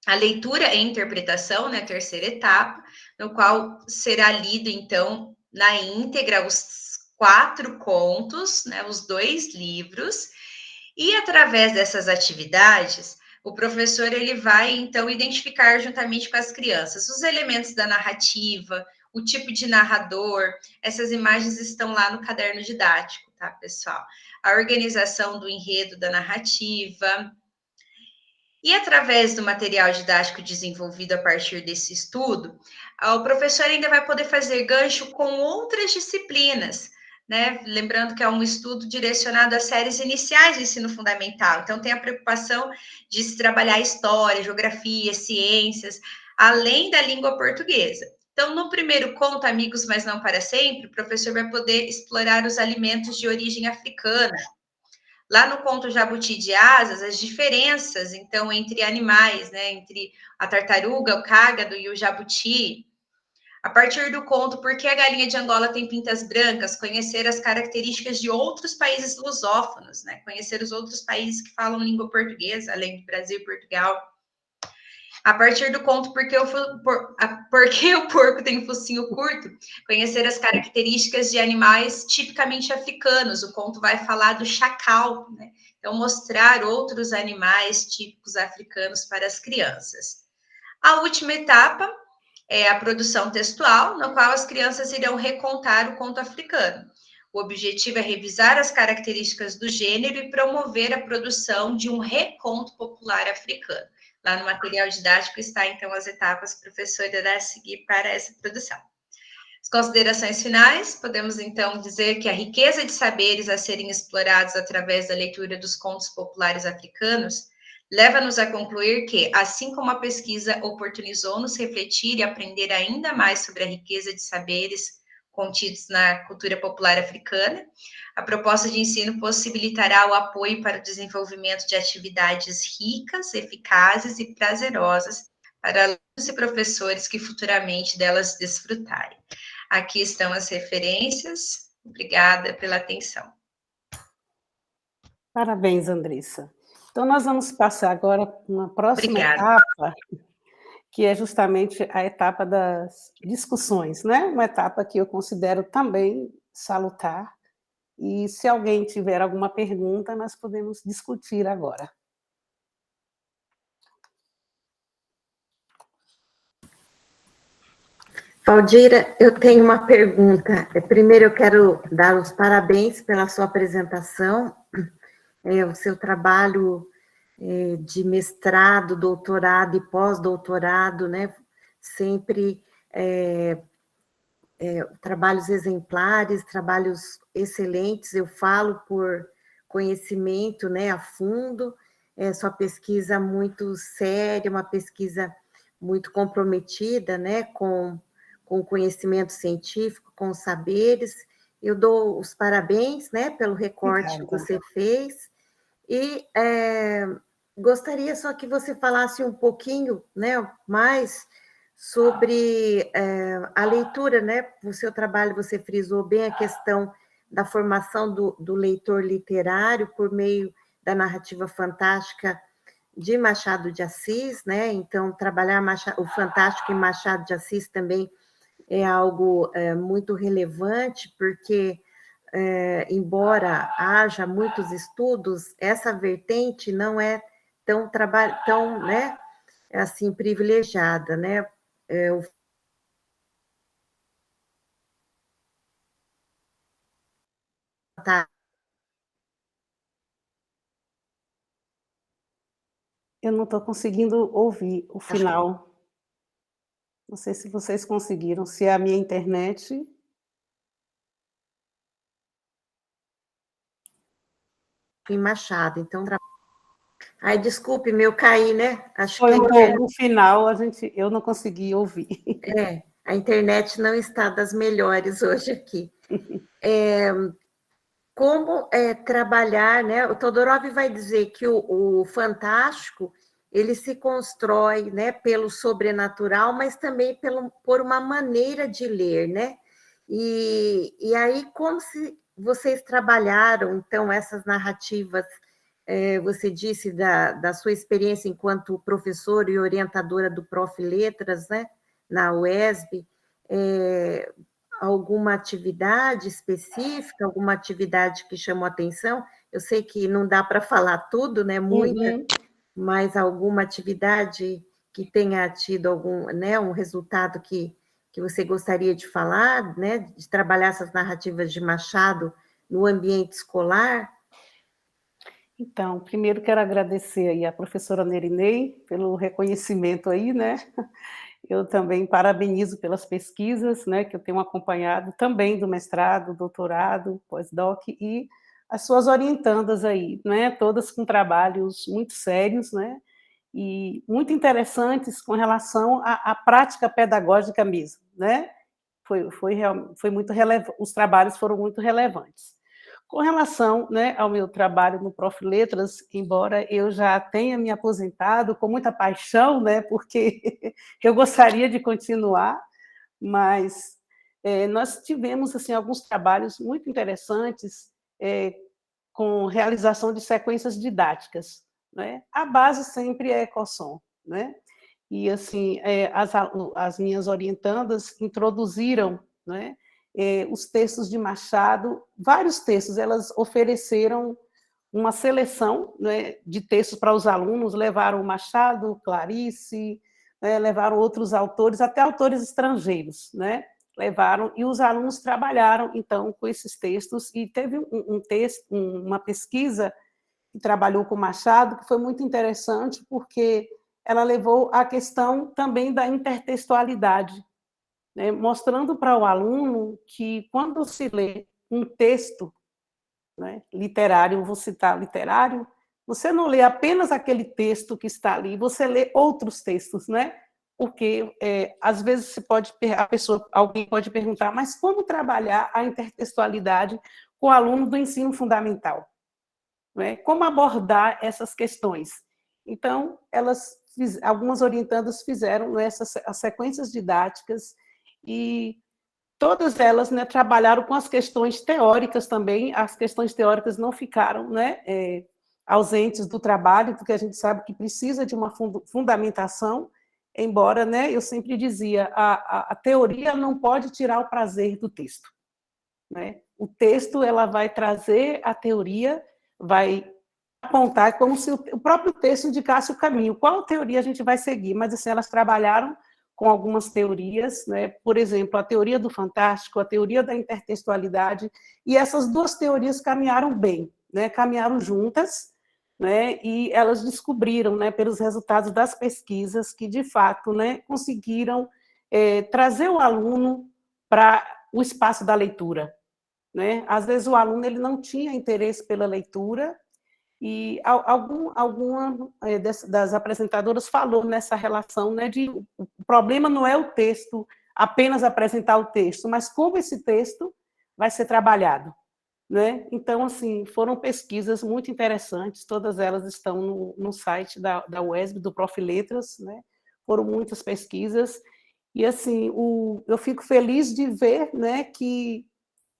a leitura e interpretação, né, a terceira etapa, no qual será lido, então, na íntegra, os 4 contos, né, os 2 livros, e através dessas atividades, o professor ele vai, então, identificar juntamente com as crianças os elementos da narrativa, o tipo de narrador. Essas imagens estão lá no caderno didático, tá, pessoal? A organização do enredo da narrativa. E através do material didático desenvolvido a partir desse estudo, o professor ainda vai poder fazer gancho com outras disciplinas, né? Lembrando que é um estudo direcionado às séries iniciais do ensino fundamental. Então, tem a preocupação de se trabalhar história, geografia, ciências, além da língua portuguesa. Então, no primeiro conto, Amigos, mas não para sempre, o professor vai poder explorar os alimentos de origem africana. Lá no conto Jabuti de Asas, as diferenças, então, entre animais, né? Entre a tartaruga, o cágado e o jabuti. A partir do conto Por que a galinha de Angola tem pintas brancas, conhecer as características de outros países lusófonos, né? Conhecer os outros países que falam língua portuguesa, além do Brasil e Portugal. A partir do conto Por que o porco tem focinho curto, conhecer as características de animais tipicamente africanos. O conto vai falar do chacal, né? Então, mostrar outros animais típicos africanos para as crianças. A última etapa é a produção textual, na qual as crianças irão recontar o conto africano. O objetivo é revisar as características do gênero e promover a produção de um reconto popular africano. Lá no material didático está, então, as etapas que o professor irá seguir para essa produção. As considerações finais, podemos, então, dizer que a riqueza de saberes a serem explorados através da leitura dos contos populares africanos leva-nos a concluir que, assim como a pesquisa oportunizou-nos refletir e aprender ainda mais sobre a riqueza de saberes contidos na cultura popular africana, a proposta de ensino possibilitará o apoio para o desenvolvimento de atividades ricas, eficazes e prazerosas para alunos e professores que futuramente delas desfrutarem. Aqui estão as referências. Obrigada pela atenção. Parabéns, Andressa. Então, nós vamos passar agora para uma próxima etapa, que é justamente a etapa das discussões, né? Uma etapa que eu considero também salutar. E se alguém tiver alguma pergunta, nós podemos discutir agora. Valdira, eu tenho uma pergunta. Primeiro, eu quero dar os parabéns pela sua apresentação. O seu trabalho de mestrado, doutorado e pós-doutorado, né? Sempre trabalhos exemplares, trabalhos excelentes. Eu falo por conhecimento, né, a fundo. Sua pesquisa muito séria, uma pesquisa muito comprometida, né, com o conhecimento científico, com os saberes. Eu dou os parabéns, né, pelo recorte que você fez. E gostaria só que você falasse um pouquinho, né, mais sobre a leitura, né? O seu trabalho, você frisou bem a questão da formação do leitor literário por meio da narrativa fantástica de Machado de Assis, né? Então, trabalhar o fantástico em Machado de Assis também é algo muito relevante, porque embora haja muitos estudos, essa vertente não é tão né, assim, privilegiada, né? Eu não estou conseguindo ouvir o final. Não sei se vocês conseguiram, se é a minha internet. Em Machado, então... Ai, desculpe, meu caí, né? Acho foi um pouco no final, eu não consegui ouvir. A internet não está das melhores hoje aqui. Como trabalhar, né? O Todorov vai dizer que o fantástico ele se constrói, né, pelo sobrenatural, mas também por uma maneira de ler, né? E aí, como se vocês trabalharam, então, essas narrativas, você disse da sua experiência enquanto professora e orientadora do Prof. Letras, né, na UESB, alguma atividade específica, alguma atividade que chamou atenção? Eu sei que não dá para falar tudo, né, muita, mas alguma atividade que tenha tido algum, né, um resultado que você gostaria de falar, né, de trabalhar essas narrativas de Machado no ambiente escolar? Então, primeiro quero agradecer aí a professora Nerinei pelo reconhecimento aí, né? Eu também parabenizo pelas pesquisas, né, que eu tenho acompanhado, também do mestrado, doutorado, pós-doc, e as suas orientandas aí, né, todas com trabalhos muito sérios, né, e muito interessantes com relação à prática pedagógica mesmo, né? Foi muito relevante, os trabalhos foram muito relevantes. Com relação, né, ao meu trabalho no Prof. Letras, embora eu já tenha me aposentado com muita paixão, né, porque eu gostaria de continuar, mas nós tivemos assim alguns trabalhos muito interessantes com realização de sequências didáticas, né? A base sempre é Ecossom, né? E assim as minhas orientandas introduziram, né, os textos de Machado, vários textos, elas ofereceram uma seleção, né, de textos para os alunos, levaram Machado, Clarice, né, levaram outros autores, até autores estrangeiros, né, levaram, e os alunos trabalharam, então, com esses textos, e teve uma pesquisa que trabalhou com Machado, que foi muito interessante, porque ela levou à questão também da intertextualidade, né, mostrando para o aluno que, quando se lê um texto, né, literário, vou citar literário, você não lê apenas aquele texto que está ali, você lê outros textos, né? Porque às vezes alguém pode perguntar, mas como trabalhar a intertextualidade com o aluno do ensino fundamental? Né? Como abordar essas questões? Então, algumas orientandas fizeram, né, as sequências didáticas e todas elas, né, trabalharam com as questões teóricas também. As questões teóricas não ficaram, né, ausentes do trabalho, porque a gente sabe que precisa de uma fundamentação, embora, né, eu sempre dizia, a teoria não pode tirar o prazer do texto. Né? O texto ela vai trazer a teoria, vai apontar como se o próprio texto indicasse o caminho. Qual teoria a gente vai seguir? Mas assim, elas trabalharam com algumas teorias, né? Por exemplo, a teoria do fantástico, a teoria da intertextualidade, e essas duas teorias caminharam bem, né? Caminharam juntas, né? E elas descobriram, né, pelos resultados das pesquisas, que de fato, né, conseguiram trazer o aluno para o espaço da leitura, né? Às vezes o aluno ele não tinha interesse pela leitura, e alguma das apresentadoras falou nessa relação, né, de o problema não é o texto, apenas apresentar o texto, mas como esse texto vai ser trabalhado, né? Então, assim, foram pesquisas muito interessantes, todas elas estão no site da UESB, do Prof. Letras, né? Foram muitas pesquisas, e assim, eu fico feliz de ver, né, que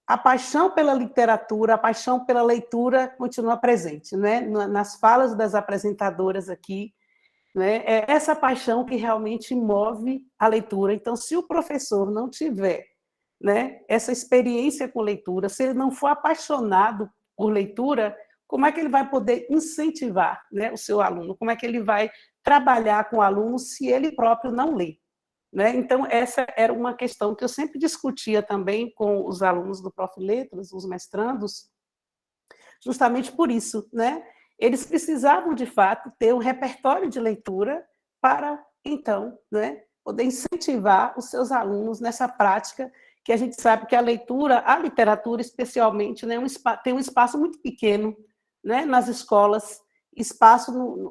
a paixão pela literatura, a paixão pela leitura continua presente, né? Nas falas das apresentadoras aqui, né? É essa paixão que realmente move a leitura. Então, se o professor não tiver, né, essa experiência com leitura, se ele não for apaixonado por leitura, como é que ele vai poder incentivar, né, o seu aluno? Como é que ele vai trabalhar com o aluno se ele próprio não lê? Né? Então, essa era uma questão que eu sempre discutia também com os alunos do Prof. Letras, os mestrandos, justamente por isso, né? Eles precisavam, de fato, ter um repertório de leitura para, então, né, poder incentivar os seus alunos nessa prática, que a gente sabe que a leitura, a literatura, especialmente, né, tem um espaço muito pequeno, né, nas escolas.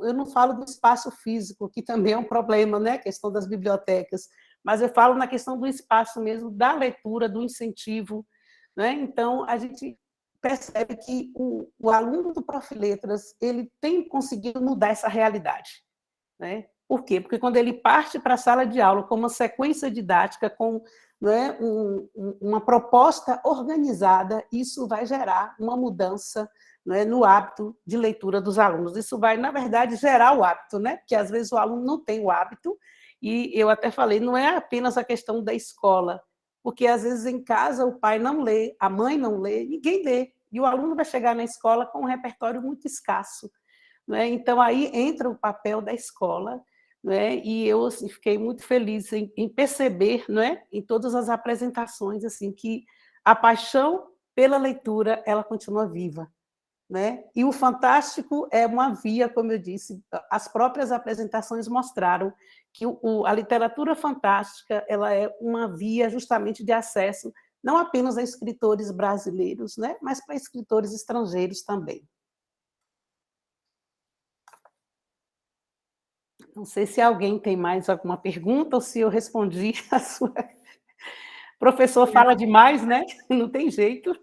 Eu não falo do espaço físico, que também é um problema, né, a questão das bibliotecas, mas eu falo na questão do espaço mesmo, da leitura, do incentivo, né? Então, a gente percebe que o aluno do Prof. Letras, ele tem conseguido mudar essa realidade, né? Por quê? Porque quando ele parte para a sala de aula com uma sequência didática, com, né, uma proposta organizada, isso vai gerar uma mudança, né, no hábito de leitura dos alunos. Isso vai, na verdade, gerar o hábito, né? Porque às vezes o aluno não tem o hábito, e eu até falei, não é apenas a questão da escola, porque às vezes em casa o pai não lê, a mãe não lê, ninguém lê, e o aluno vai chegar na escola com um repertório muito escasso, né? Então aí entra o papel da escola, né? E eu assim, fiquei muito feliz em perceber, né, em todas as apresentações assim, que a paixão pela leitura ela continua viva, né? E o fantástico é uma via, como eu disse, as próprias apresentações mostraram que a literatura fantástica ela é uma via justamente de acesso não apenas a escritores brasileiros, né? Mas para escritores estrangeiros também. Não sei se alguém tem mais alguma pergunta ou se eu respondi a sua. O professor fala demais, né? Não tem jeito.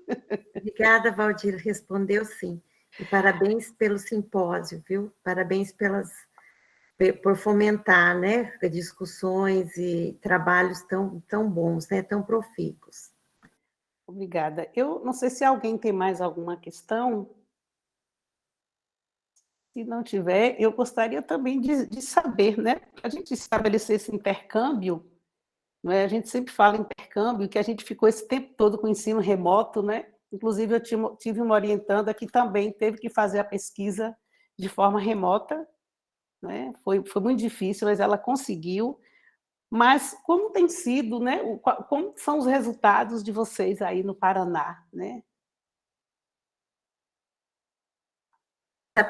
Obrigada, Valdir, respondeu sim. E parabéns pelo simpósio, viu? Parabéns por fomentar, né, discussões e trabalhos tão bons, né, tão profícuos. Obrigada. Eu não sei se alguém tem mais alguma questão. Se não tiver, eu gostaria também de saber, né? A gente estabelecer esse intercâmbio, não é? A gente sempre fala em intercâmbio, que a gente ficou esse tempo todo com o ensino remoto, né? Inclusive, eu tive uma orientanda que também teve que fazer a pesquisa de forma remota, né? Foi muito difícil, mas ela conseguiu. Mas como tem sido, né? Como são os resultados de vocês aí no Paraná, né?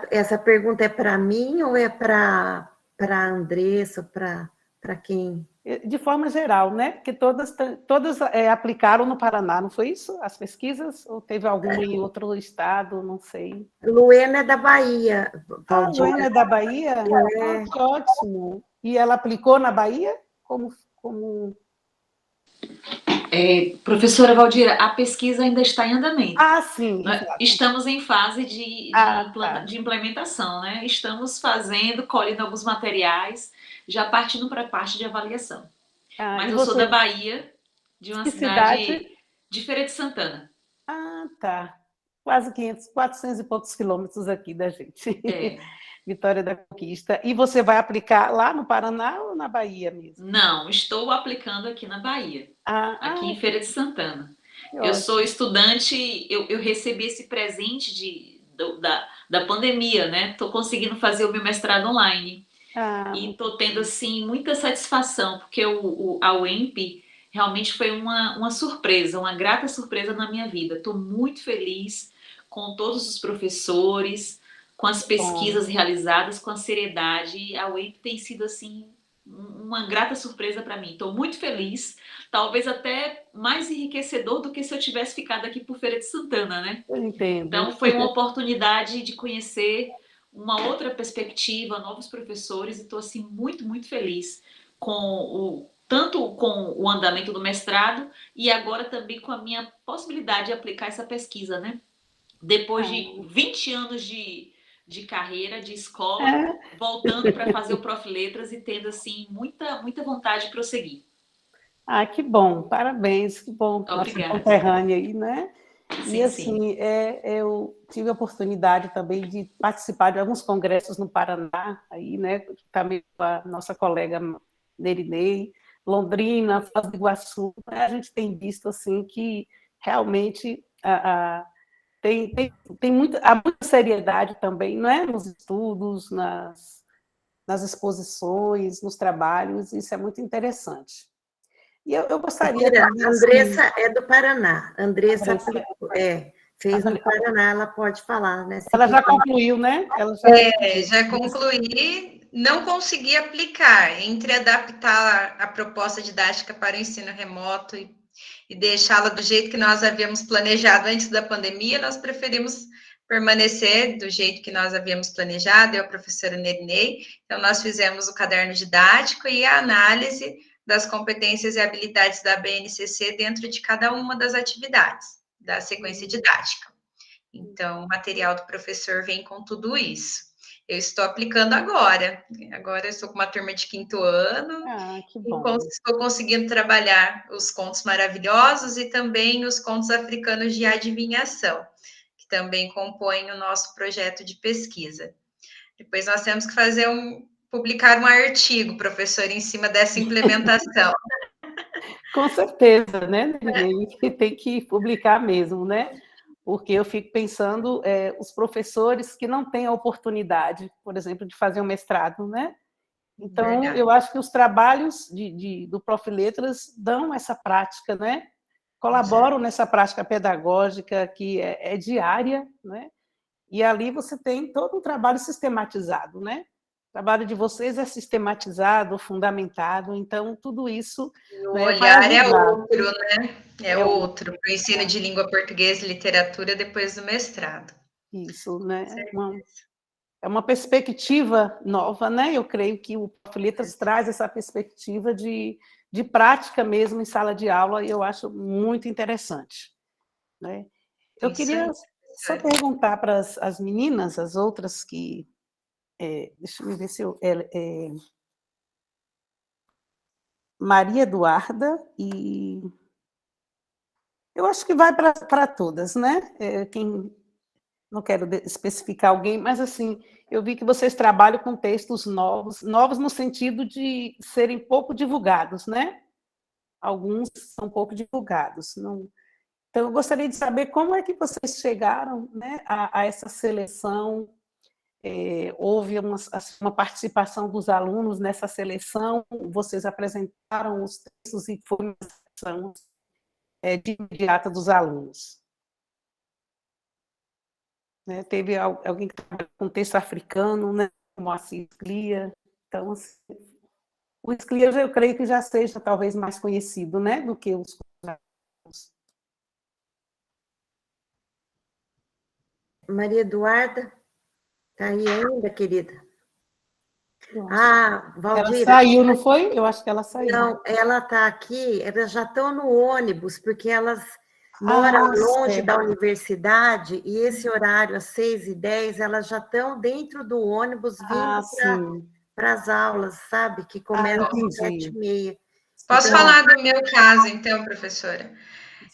Essa pergunta é para mim ou é para a Andressa, para quem? De forma geral, né? Porque todas aplicaram no Paraná, não foi isso? As pesquisas? Ou teve alguma em outro estado? Não sei. Luena é da Bahia, Valdir. Luana é da Bahia? É. Que ótimo. E ela aplicou na Bahia? Como... Professora Valdira, a pesquisa ainda está em andamento. Sim. Estamos em fase de tá. implementação, né? Estamos colhendo alguns materiais, já partindo para a parte de avaliação. Mas eu sou da Bahia, de uma cidade de Feira de Santana. Tá. Quase 400 e poucos quilômetros aqui da gente. Vitória da Conquista. E você vai aplicar lá no Paraná ou na Bahia mesmo? Não, estou aplicando aqui na Bahia, aqui em Feira de Santana. Eu sou estudante, eu recebi esse presente da pandemia, né? Estou conseguindo fazer o meu mestrado online. E estou tendo, assim, muita satisfação, porque a UEMP realmente foi uma surpresa, uma grata surpresa na minha vida. Estou muito feliz com todos os professores, com as pesquisas realizadas, com a seriedade. A UEMP tem sido, assim, uma grata surpresa para mim. Estou muito feliz, talvez até mais enriquecedor do que se eu tivesse ficado aqui por Feira de Santana, né? Eu entendo. Então, foi uma oportunidade de conhecer uma outra perspectiva, novos professores, e estou, assim, muito, muito feliz tanto com o andamento do mestrado e agora também com a minha possibilidade de aplicar essa pesquisa, né? Depois de 20 anos de carreira, de escola, voltando para fazer o Prof. Letras e tendo, assim, muita, muita vontade de prosseguir. Que bom, parabéns, que bom. Obrigada. Nossa conterrânea aí, né? Sim, e, assim, eu tive a oportunidade também de participar de alguns congressos no Paraná, aí, né? Também com a nossa colega Nerinei, Londrina, Foz do Iguaçu. Né? A gente tem visto, assim, que realmente há muita seriedade também, não é? Nos estudos, nas exposições, nos trabalhos, isso é muito interessante. E eu gostaria... A Andressa é do Paraná. Andressa fez no Paraná, ela pode falar, né? Ela já concluiu, né? Já concluí, não consegui aplicar. Entre adaptar a proposta didática para o ensino remoto e deixá-la do jeito que nós havíamos planejado antes da pandemia, nós preferimos permanecer do jeito que nós havíamos planejado, eu, a professora Nerinei. Então, nós fizemos o caderno didático e a análise das competências e habilidades da BNCC dentro de cada uma das atividades da sequência didática. Então, o material do professor vem com tudo isso. Eu estou aplicando agora. Agora eu estou com uma turma de 5º ano. Que bom. E estou conseguindo trabalhar os contos maravilhosos e também os contos africanos de adivinhação, que também compõem o nosso projeto de pesquisa. Depois nós temos que publicar um artigo, professor, em cima dessa implementação. Com certeza, né? Tem que publicar mesmo, né? Porque eu fico pensando, os professores que não têm a oportunidade, por exemplo, de fazer um mestrado, né? Então, eu acho que os trabalhos do Prof. Letras dão essa prática, né? Colaboram nessa prática pedagógica que é diária, né? E ali você tem todo um trabalho sistematizado, né? O trabalho de vocês é sistematizado, fundamentado, então tudo isso, O né, vai olhar é ajudar. outro, né? É É outro para o ensino de língua portuguesa e literatura depois do mestrado. isso, né? É uma perspectiva nova, né? Eu creio que o Prof. Letras traz essa perspectiva de prática mesmo em sala de aula, e eu acho muito interessante, né? Eu Isso aí, queria só professora. perguntar para as meninas, as outras que... deixa eu ver se eu... Maria Eduarda e... Eu acho que vai para todas, né? Quem... Não quero especificar alguém, mas assim, eu vi que vocês trabalham com textos novos, novos no sentido de serem pouco divulgados, né? Alguns são pouco divulgados. Não... Então, eu gostaria de saber como é que vocês chegaram, né, a essa seleção. Houve uma participação dos alunos nessa seleção, vocês apresentaram os textos e foi uma seleção de imediata dos alunos. Né? Teve alguém que trabalhou com texto africano, né? Como Assis Clia. Então, assim, o Sclia, eu creio que já seja talvez mais conhecido, né, do que os outros. Maria Eduarda, está aí ainda, querida? Ah, Ela Valdira. saiu, não foi? Eu acho que ela saiu. Não, ela está aqui, elas já estão no ônibus, porque elas moram longe da universidade, e esse horário, às 6h10, elas já estão dentro do ônibus vindo para as aulas, sabe? Que começam às 7h30. Posso falar do meu caso, então, professora?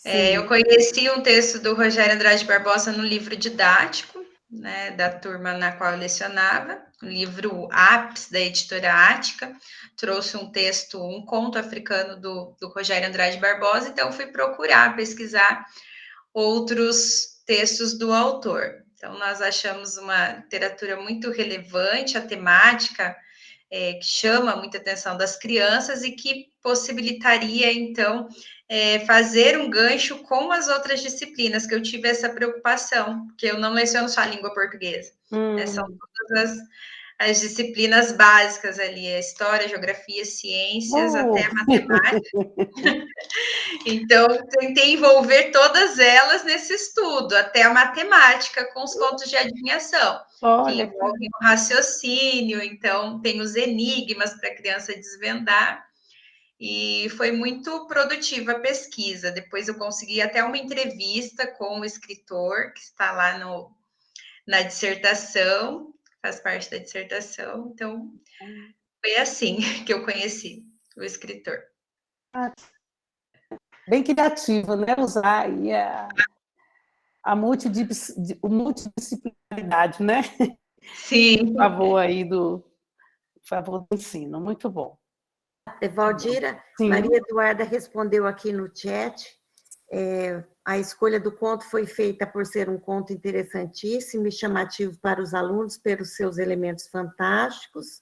Eu Sim. conheci um texto do Rogério Andrade Barbosa no livro didático, né, da turma na qual eu lecionava, o livro Ápice, da editora Ática, trouxe um texto, um conto africano do Rogério Andrade Barbosa, então fui procurar, pesquisar outros textos do autor. Então, nós achamos uma literatura muito relevante, a temática que chama muita atenção das crianças e que possibilitaria, então, fazer um gancho com as outras disciplinas, que eu tive essa preocupação, porque eu não leciono só a língua portuguesa, né? São todas as disciplinas básicas ali, a história, geografia, ciências, até a matemática. Então, tentei envolver todas elas nesse estudo, até a matemática com os contos de adivinhação, que envolvem o raciocínio, então tem os enigmas para a criança desvendar, e foi muito produtiva a pesquisa. Depois eu consegui até uma entrevista com o escritor, que está lá na dissertação, faz parte da dissertação, então foi assim que eu conheci o escritor. Bem criativo, né? Usar aí a multidisciplinaridade, né? Sim. Favor do ensino, muito bom. Valdira, sim. Maria Eduarda respondeu aqui no chat, a escolha do conto foi feita por ser um conto interessantíssimo e chamativo para os alunos pelos seus elementos fantásticos.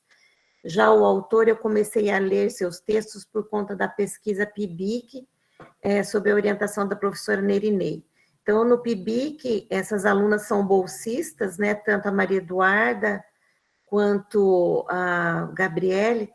Já o autor, eu comecei a ler seus textos por conta da pesquisa PIBIC, sob a orientação da professora Nerinei. Então, no PIBIC, essas alunas são bolsistas, né, tanto a Maria Eduarda quanto a Gabriele,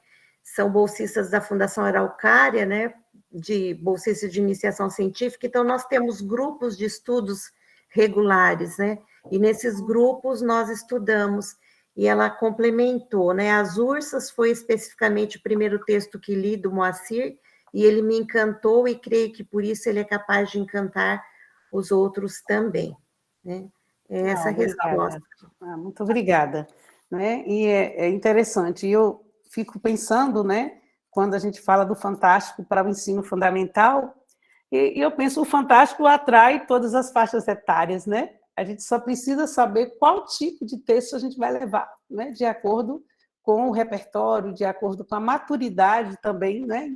são bolsistas da Fundação Araucária, né, de bolsistas de iniciação científica, então nós temos grupos de estudos regulares, né, e nesses grupos nós estudamos, e ela complementou, né, As Ursas foi especificamente o primeiro texto que li do Moacir, e ele me encantou, e creio que por isso ele é capaz de encantar os outros também, né, essa resposta. Muito obrigada. Né? E é interessante, eu fico pensando, né, quando a gente fala do fantástico para o ensino fundamental, e eu penso, o fantástico atrai todas as faixas etárias, né? A gente só precisa saber qual tipo de texto a gente vai levar, né, de acordo com o repertório, de acordo com a maturidade também, né,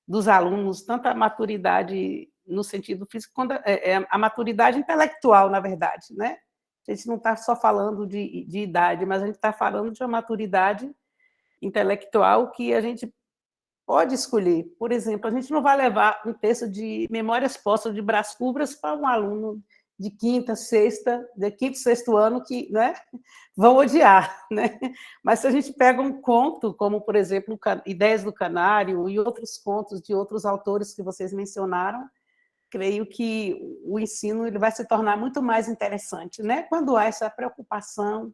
dos alunos, tanto a maturidade no sentido físico, quanto a maturidade intelectual, na verdade, né? A gente não está só falando de idade, mas a gente está falando de uma maturidade intelectual que a gente pode escolher. Por exemplo, a gente não vai levar um texto de Memórias Póstumas de Brás Cubras para um aluno de quinto, sexto ano que, né, vão odiar, né? Mas se a gente pega um conto, como, por exemplo, Ideias do Canário e outros contos de outros autores que vocês mencionaram, creio que o ensino ele vai se tornar muito mais interessante, né? Quando há essa preocupação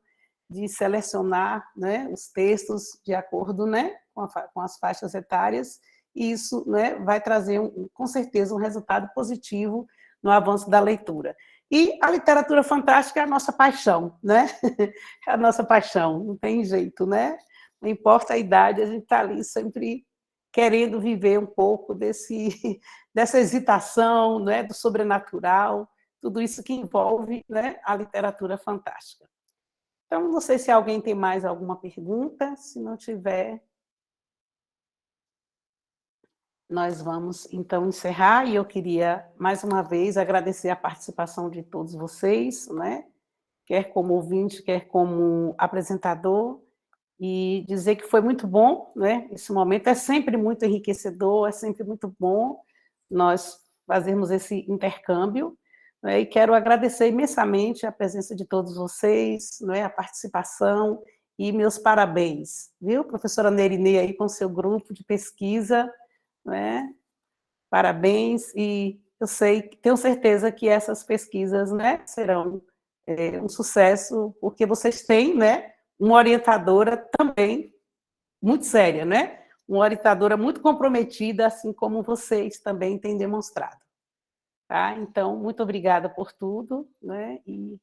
de selecionar, né, os textos de acordo, né, com as faixas etárias, e isso, né, vai trazer, com certeza, um resultado positivo no avanço da leitura. E a literatura fantástica é a nossa paixão, né? É a nossa paixão, não tem jeito, né? Não importa a idade, a gente está ali sempre querendo viver um pouco dessa hesitação, né, do sobrenatural, tudo isso que envolve, né, a literatura fantástica. Então, não sei se alguém tem mais alguma pergunta, se não tiver, nós vamos, então, encerrar, e eu queria, mais uma vez, agradecer a participação de todos vocês, né, quer como ouvinte, quer como apresentador, e dizer que foi muito bom, né, esse momento é sempre muito enriquecedor, é sempre muito bom nós fazermos esse intercâmbio, né, e quero agradecer imensamente a presença de todos vocês, né, a participação, e meus parabéns, viu, professora Nerinê, aí com seu grupo de pesquisa, né, parabéns, e eu tenho certeza que essas pesquisas, né, serão um sucesso, porque vocês têm, né, uma orientadora também muito séria, né, uma orientadora muito comprometida, assim como vocês também têm demonstrado. Tá? Então, muito obrigada por tudo, né, e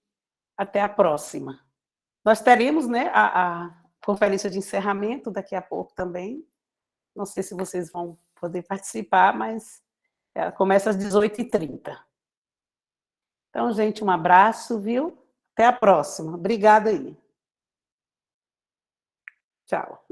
até a próxima. Nós teremos, né, a conferência de encerramento daqui a pouco também, não sei se vocês vão poder participar, mas ela começa às 18h30. Então, gente, um abraço, viu? Até a próxima. Obrigada aí. Tchau.